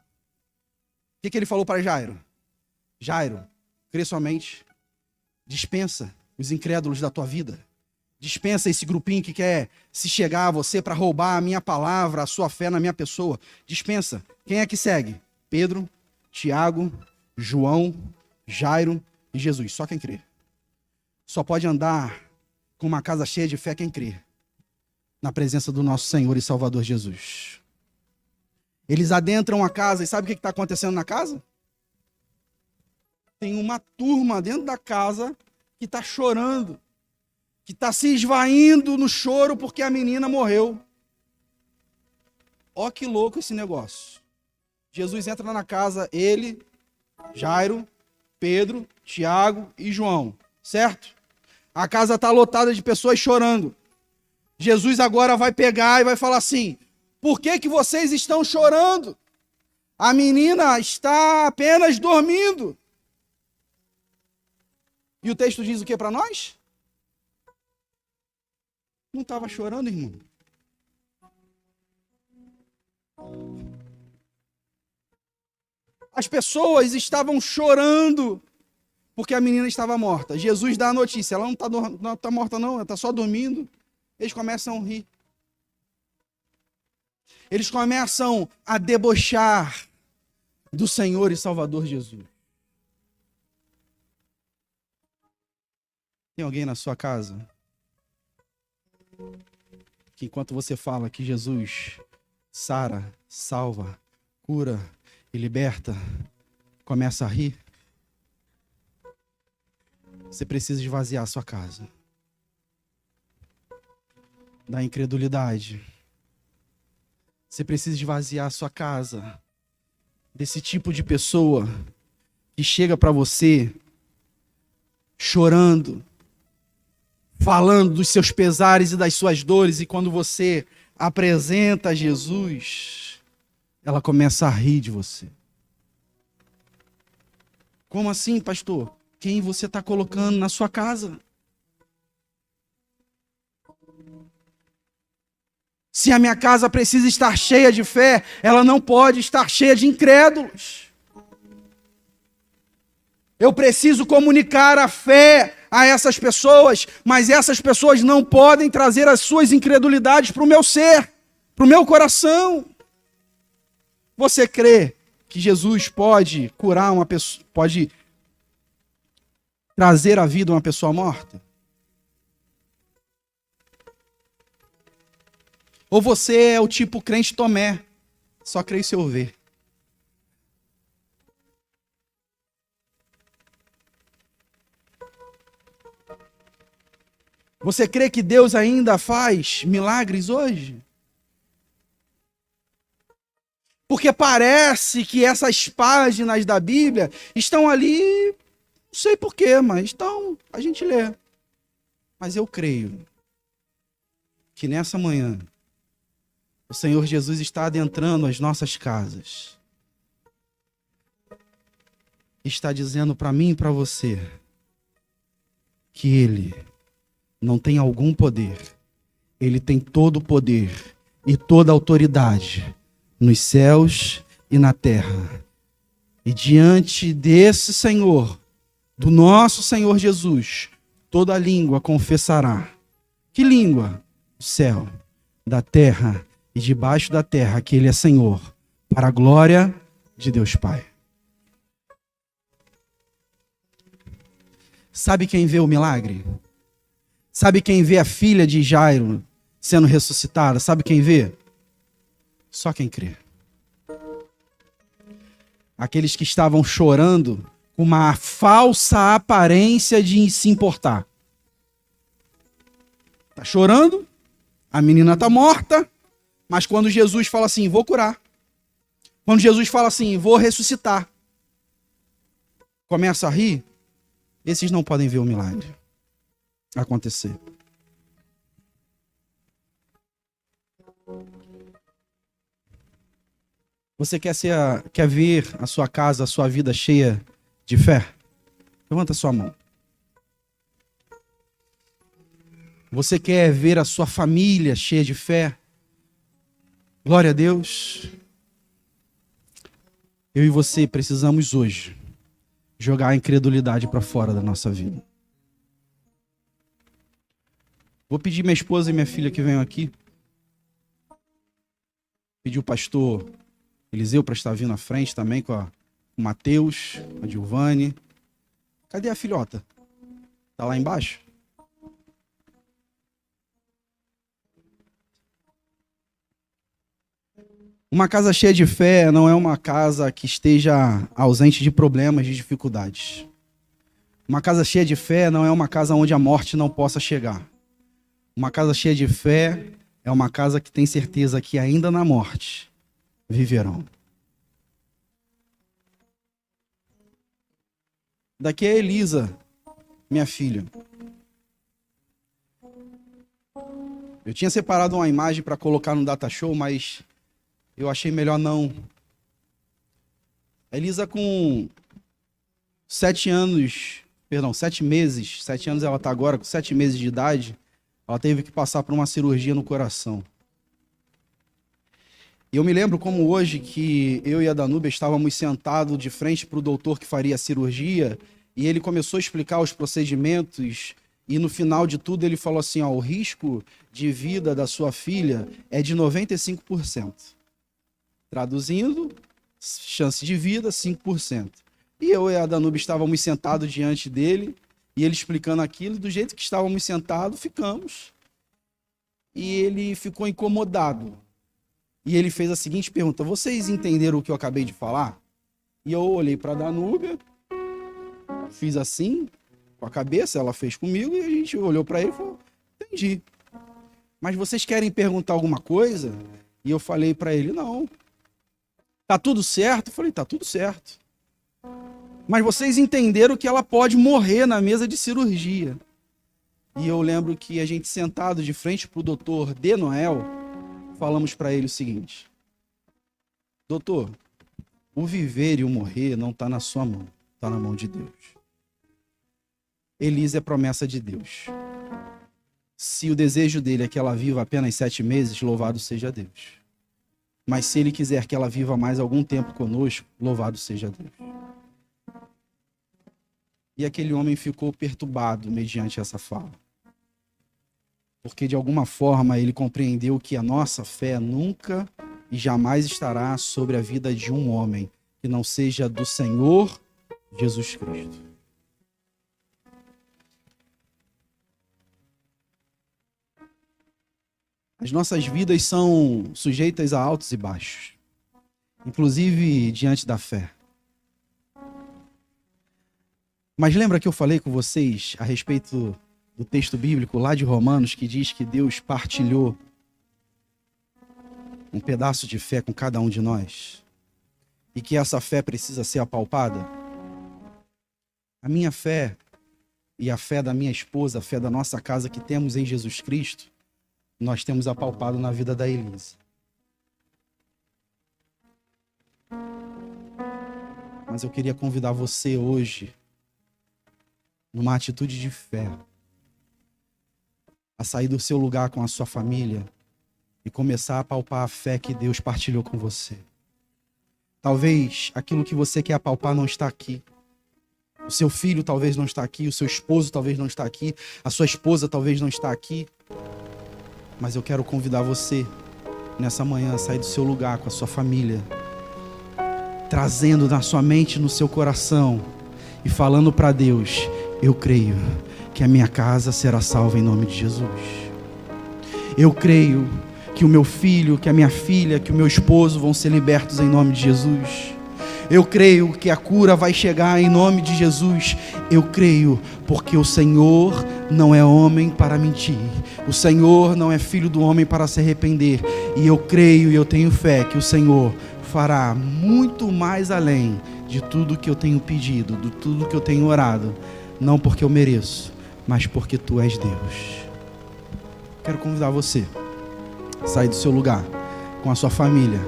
O que ele falou para Jairo? Jairo, crê somente, dispensa os incrédulos da tua vida. Dispensa esse grupinho que quer se chegar a você para roubar a minha palavra, a sua fé na minha pessoa. Dispensa. Quem é que segue? Pedro, Tiago, João, Jairo e Jesus. Só quem crê. Só pode andar com uma casa cheia de fé quem crê na presença do nosso Senhor e Salvador Jesus. Eles adentram a casa e sabe o que está acontecendo na casa? Tem uma turma dentro da casa que está chorando, que está se esvaindo no choro porque a menina morreu. Ó que louco esse negócio. Jesus entra na casa, ele, Jairo, Pedro, Tiago e João, certo? A casa está lotada de pessoas chorando. Jesus agora vai pegar e vai falar assim: por que vocês estão chorando? A menina está apenas dormindo. E o texto diz o que para nós? Não estava chorando, irmão. As pessoas estavam chorando porque a menina estava morta. Jesus dá a notícia, ela não está morta não, ela está só dormindo. Eles começam a rir. Eles começam a debochar do Senhor e Salvador Jesus. Tem alguém na sua casa que enquanto você fala que Jesus sara, salva, cura e liberta, começa a rir? Você precisa esvaziar a sua casa da incredulidade. Você precisa esvaziar a sua casa desse tipo de pessoa que chega para você chorando, falando dos seus pesares e das suas dores, e quando você apresenta Jesus, ela começa a rir de você. Como assim, pastor? Quem você está colocando na sua casa? Se a minha casa precisa estar cheia de fé, ela não pode estar cheia de incrédulos. Eu preciso comunicar a fé a essas pessoas, mas essas pessoas não podem trazer as suas incredulidades para o meu ser, para o meu coração. Você crê que Jesus pode curar uma pessoa, pode trazer à vida uma pessoa morta? Ou você é o tipo crente Tomé, só creio se eu ver? Você crê que Deus ainda faz milagres hoje? Porque parece que essas páginas da Bíblia estão ali, não sei porquê, mas estão, a gente lê. Mas eu creio que nessa manhã o Senhor Jesus está adentrando as nossas casas. Está dizendo para mim e para você que Ele não tem algum poder. Ele tem todo o poder e toda a autoridade nos céus e na terra. E diante desse Senhor, do nosso Senhor Jesus, toda língua confessará. Que língua? Do céu, da terra e debaixo da terra, que Ele é Senhor, para a glória de Deus Pai. Sabe quem vê o milagre? Sabe quem vê a filha de Jairo sendo ressuscitada? Sabe quem vê? Só quem crê. Aqueles que estavam chorando com uma falsa aparência de se importar. Está chorando, a menina está morta, mas quando Jesus fala assim, vou curar. Quando Jesus fala assim, vou ressuscitar. Começa a rir, esses não podem ver o milagre acontecer. Você quer ver a sua casa, a sua vida cheia de fé? Levanta a sua mão. Você quer ver a sua família cheia de fé? Glória a Deus. Eu e você precisamos hoje jogar a incredulidade para fora da nossa vida. Vou pedir minha esposa e minha filha que venham aqui. Pedir o pastor Eliseu para estar vindo à frente também com o Mateus, a Giovane. Cadê a filhota? Está lá embaixo? Uma casa cheia de fé não é uma casa que esteja ausente de problemas, de dificuldades. Uma casa cheia de fé não é uma casa onde a morte não possa chegar. Uma casa cheia de fé é uma casa que tem certeza que ainda na morte viverão. Daqui é a Elisa, minha filha. Eu tinha separado uma imagem para colocar no Data Show, mas eu achei melhor não. A Elisa com 7 meses, 7 anos ela está agora, com 7 meses de idade, ela teve que passar por uma cirurgia no coração. E eu me lembro como hoje que eu e a Danúbia estávamos sentados de frente para o doutor que faria a cirurgia e ele começou a explicar os procedimentos e no final de tudo ele falou assim, ó, o risco de vida da sua filha é de 95%. Traduzindo, chance de vida 5%. E eu e a Danúbia estávamos sentados diante dele e ele explicando aquilo, do jeito que estávamos sentados, ficamos. E ele ficou incomodado. E ele fez a seguinte pergunta, vocês entenderam o que eu acabei de falar? E eu olhei para a Danúbia, fiz assim, com a cabeça, ela fez comigo, e a gente olhou para ele e falou, entendi. Mas vocês querem perguntar alguma coisa? E eu falei para ele, não. Tá tudo certo? Eu falei, tá tudo certo. Mas vocês entenderam que ela pode morrer na mesa de cirurgia. E eu lembro que a gente sentado de frente para o doutor De Noel, falamos para ele o seguinte, doutor, o viver e o morrer não está na sua mão, está na mão de Deus. Elisa é promessa de Deus. Se o desejo dele é que ela viva apenas 7 meses, louvado seja Deus. Mas se ele quiser que ela viva mais algum tempo conosco, louvado seja Deus. E aquele homem ficou perturbado mediante essa fala. Porque de alguma forma ele compreendeu que a nossa fé nunca e jamais estará sobre a vida de um homem que não seja do Senhor Jesus Cristo. As nossas vidas são sujeitas a altos e baixos, inclusive diante da fé. Mas lembra que eu falei com vocês a respeito do texto bíblico lá de Romanos, que diz que Deus partilhou um pedaço de fé com cada um de nós e que essa fé precisa ser apalpada? A minha fé e a fé da minha esposa, a fé da nossa casa que temos em Jesus Cristo, nós temos apalpado na vida da Elisa. Mas eu queria convidar você hoje numa atitude de fé, a sair do seu lugar com a sua família e começar a palpar a fé que Deus partilhou com você. Talvez aquilo que você quer apalpar não está aqui. O seu filho talvez não está aqui, o seu esposo talvez não está aqui, a sua esposa talvez não está aqui. Mas eu quero convidar você nessa manhã a sair do seu lugar com a sua família, trazendo na sua mente, no seu coração e falando para Deus: eu creio que a minha casa será salva em nome de Jesus. Eu creio que o meu filho, que a minha filha, que o meu esposo vão ser libertos em nome de Jesus. Eu creio que a cura vai chegar em nome de Jesus. Eu creio porque o Senhor não é homem para mentir. O Senhor não é filho do homem para se arrepender. E eu creio e eu tenho fé que o Senhor fará muito mais além de tudo que eu tenho pedido, de tudo que eu tenho orado. Não porque eu mereço, mas porque Tu és Deus. Quero convidar você a sair do seu lugar com a sua família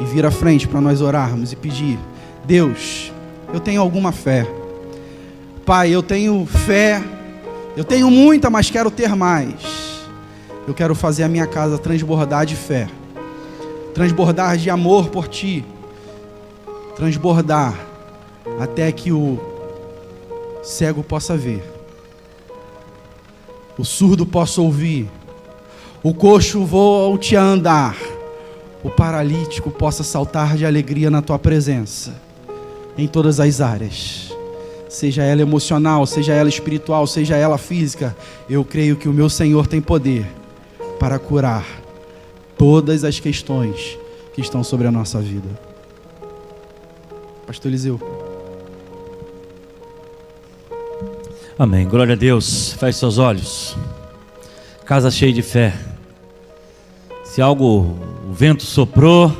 e vir à frente para nós orarmos e pedir: Deus, eu tenho alguma fé. Pai, eu tenho fé, eu tenho muita, mas quero ter mais. Eu quero fazer a minha casa transbordar de fé, transbordar de amor por Ti, transbordar até que o cego possa ver, o surdo possa ouvir, o coxo volte a andar, o paralítico possa saltar de alegria na Tua presença, em todas as áreas, seja ela emocional, seja ela espiritual, seja ela física. Eu creio que o meu Senhor tem poder para curar todas as questões que estão sobre a nossa vida. Pastor Eliseu. Amém, glória a Deus. Feche seus olhos. Casa cheia de fé. Se o vento soprou,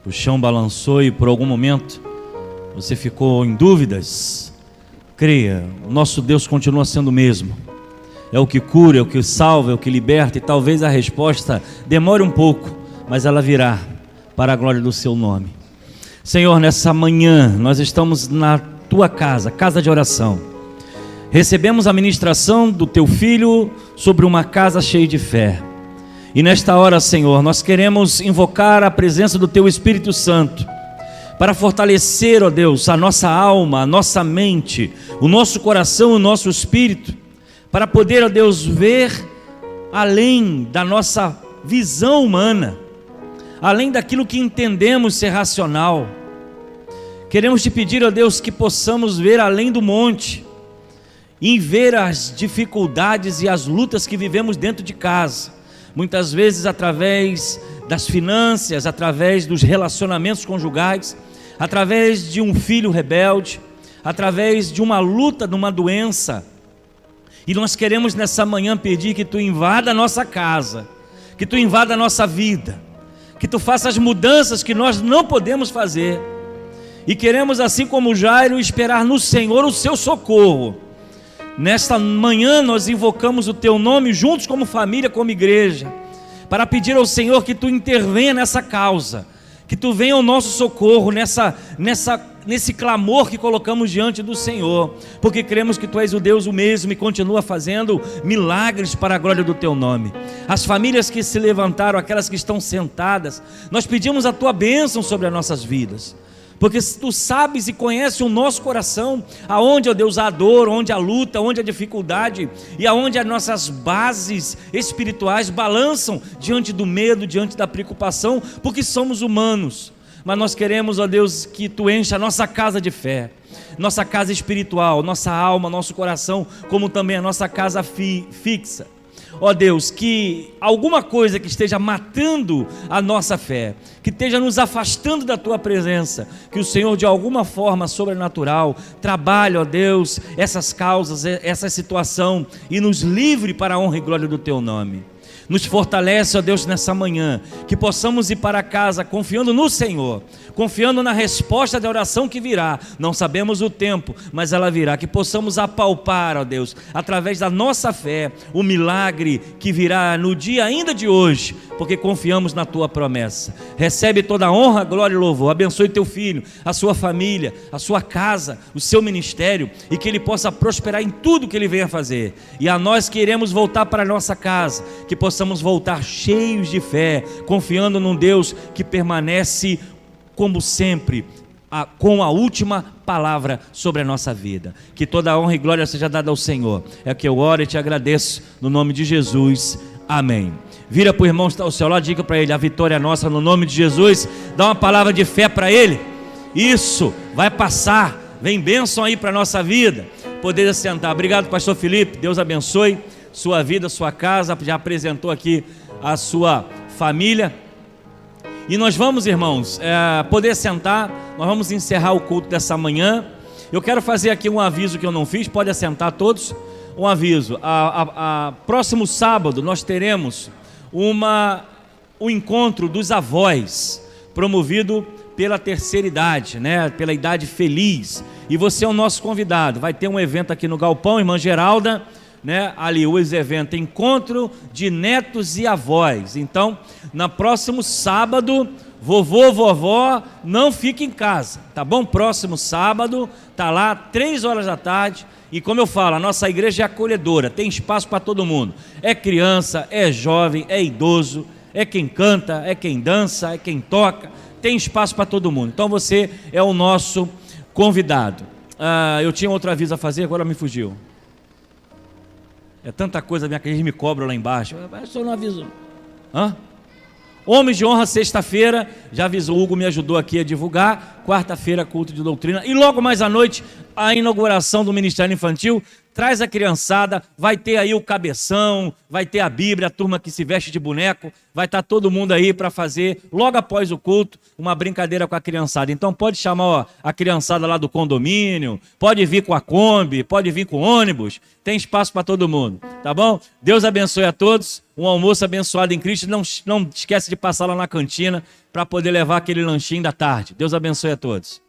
o chão balançou e por algum momento você ficou em dúvidas, creia, o nosso Deus continua sendo o mesmo. É o que cura, é o que salva, é o que liberta. E talvez a resposta demore um pouco, mas ela virá para a glória do Seu nome. Senhor, nessa manhã nós estamos na Tua casa, casa de oração. Recebemos a ministração do Teu Filho sobre uma casa cheia de fé. E nesta hora, Senhor, nós queremos invocar a presença do Teu Espírito Santo para fortalecer, ó Deus, a nossa alma, a nossa mente, o nosso coração, o nosso espírito, para poder, ó Deus, ver além da nossa visão humana, além daquilo que entendemos ser racional. Queremos Te pedir, ó Deus, que possamos ver além do monte, e ver as dificuldades e as lutas que vivemos dentro de casa, muitas vezes através das finanças, através dos relacionamentos conjugais, através de um filho rebelde, através de uma luta, de uma doença. E nós queremos nessa manhã pedir que Tu invada a nossa casa, que Tu invada a nossa vida, que Tu faça as mudanças que nós não podemos fazer. E queremos, assim como Jairo, esperar no Senhor o Seu socorro. Nesta manhã nós invocamos o Teu nome juntos como família, como igreja, para pedir ao Senhor que Tu intervenha nessa causa, que Tu venha ao nosso socorro nesse clamor que colocamos diante do Senhor, porque cremos que Tu és o Deus o mesmo e continua fazendo milagres para a glória do Teu nome. As famílias que se levantaram, aquelas que estão sentadas, nós pedimos a Tua bênção sobre as nossas vidas, porque Tu sabes e conheces o nosso coração, aonde, ó Deus, há dor, onde há luta, onde há dificuldade, e aonde as nossas bases espirituais balançam diante do medo, diante da preocupação, porque somos humanos. Mas nós queremos, ó Deus, que Tu encha a nossa casa de fé, nossa casa espiritual, nossa alma, nosso coração, como também a nossa casa fixa. Ó Deus, que alguma coisa que esteja matando a nossa fé, que esteja nos afastando da Tua presença, que o Senhor de alguma forma sobrenatural trabalhe, ó Deus, essas causas, essa situação, e nos livre para a honra e glória do Teu nome. Nos fortalece, ó Deus, nessa manhã, que possamos ir para casa confiando no Senhor, confiando na resposta da oração que virá. Não sabemos o tempo, mas ela virá. Que possamos apalpar, ó Deus, através da nossa fé, o milagre que virá no dia ainda de hoje, porque confiamos na tua promessa. Recebe toda a honra, glória e louvor. Abençoe teu filho, a sua família, a sua casa, o seu ministério, e que ele possa prosperar em tudo que ele venha fazer. E a nós que iremos voltar para a nossa casa, que possamos voltar cheios de fé, confiando num Deus que permanece como sempre, com a última palavra sobre a nossa vida. Que toda a honra e glória seja dada ao Senhor. É que eu oro e te agradeço no nome de Jesus. Amém. Vira para o irmão que está ao seu lado, diga para ele: a vitória é nossa no nome de Jesus. Dá uma palavra de fé para ele. Isso, vai passar. Vem bênção aí para a nossa vida. Poder sentar. Obrigado, pastor Felipe. Deus abençoe sua vida, sua casa. Já apresentou aqui a sua família. E nós vamos, irmãos, poder sentar. Nós vamos encerrar o culto dessa manhã. Eu quero fazer aqui um aviso que eu não fiz. Pode assentar todos. Um aviso: próximo sábado nós teremos o encontro dos avós, promovido pela terceira idade, né? Pela idade feliz. E você é o nosso convidado. Vai ter um evento aqui no Galpão, irmã Geralda, né? Ali o evento Encontro de Netos e Avós. Então, no próximo sábado, vovô, vovó, não fique em casa, tá bom? Próximo sábado, tá lá, 3 horas da tarde. E como eu falo, a nossa igreja é acolhedora, tem espaço para todo mundo. É criança, é jovem, é idoso, é quem canta, é quem dança, é quem toca. Tem espaço para todo mundo. Então você é o nosso convidado. Eu tinha outro aviso a fazer, agora me fugiu. É tanta coisa minha que eles me cobram lá embaixo. Mas o senhor não avisou. Homens de Honra, sexta-feira, já avisou, o Hugo me ajudou aqui a divulgar. Quarta-feira, culto de doutrina. E logo mais à noite, a inauguração do Ministério Infantil. Traz a criançada, vai ter aí o cabeção, vai ter a Bíblia, a turma que se veste de boneco, vai estar todo mundo aí para fazer, logo após o culto, uma brincadeira com a criançada. Então pode chamar a criançada lá do condomínio, pode vir com a Kombi, pode vir com o ônibus, tem espaço para todo mundo, tá bom? Deus abençoe a todos, um almoço abençoado em Cristo. Não esquece de passar lá na cantina para poder levar aquele lanchinho da tarde. Deus abençoe a todos.